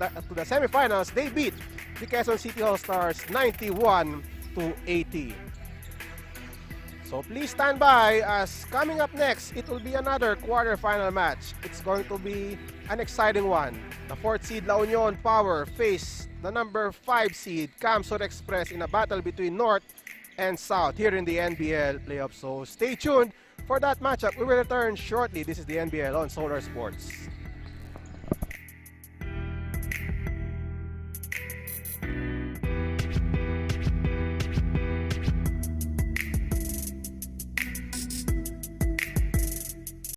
semifinals. They beat the Quezon City All-Stars 91-80. So please stand by as coming up next, it will be another quarterfinal match. It's going to be an exciting one. The 4th seed La Union Power face the number 5 seed Camsur Express in a battle between North and South here in the NBL playoffs. So stay tuned for that matchup. We will return shortly. This is the NBL on Solar Sports.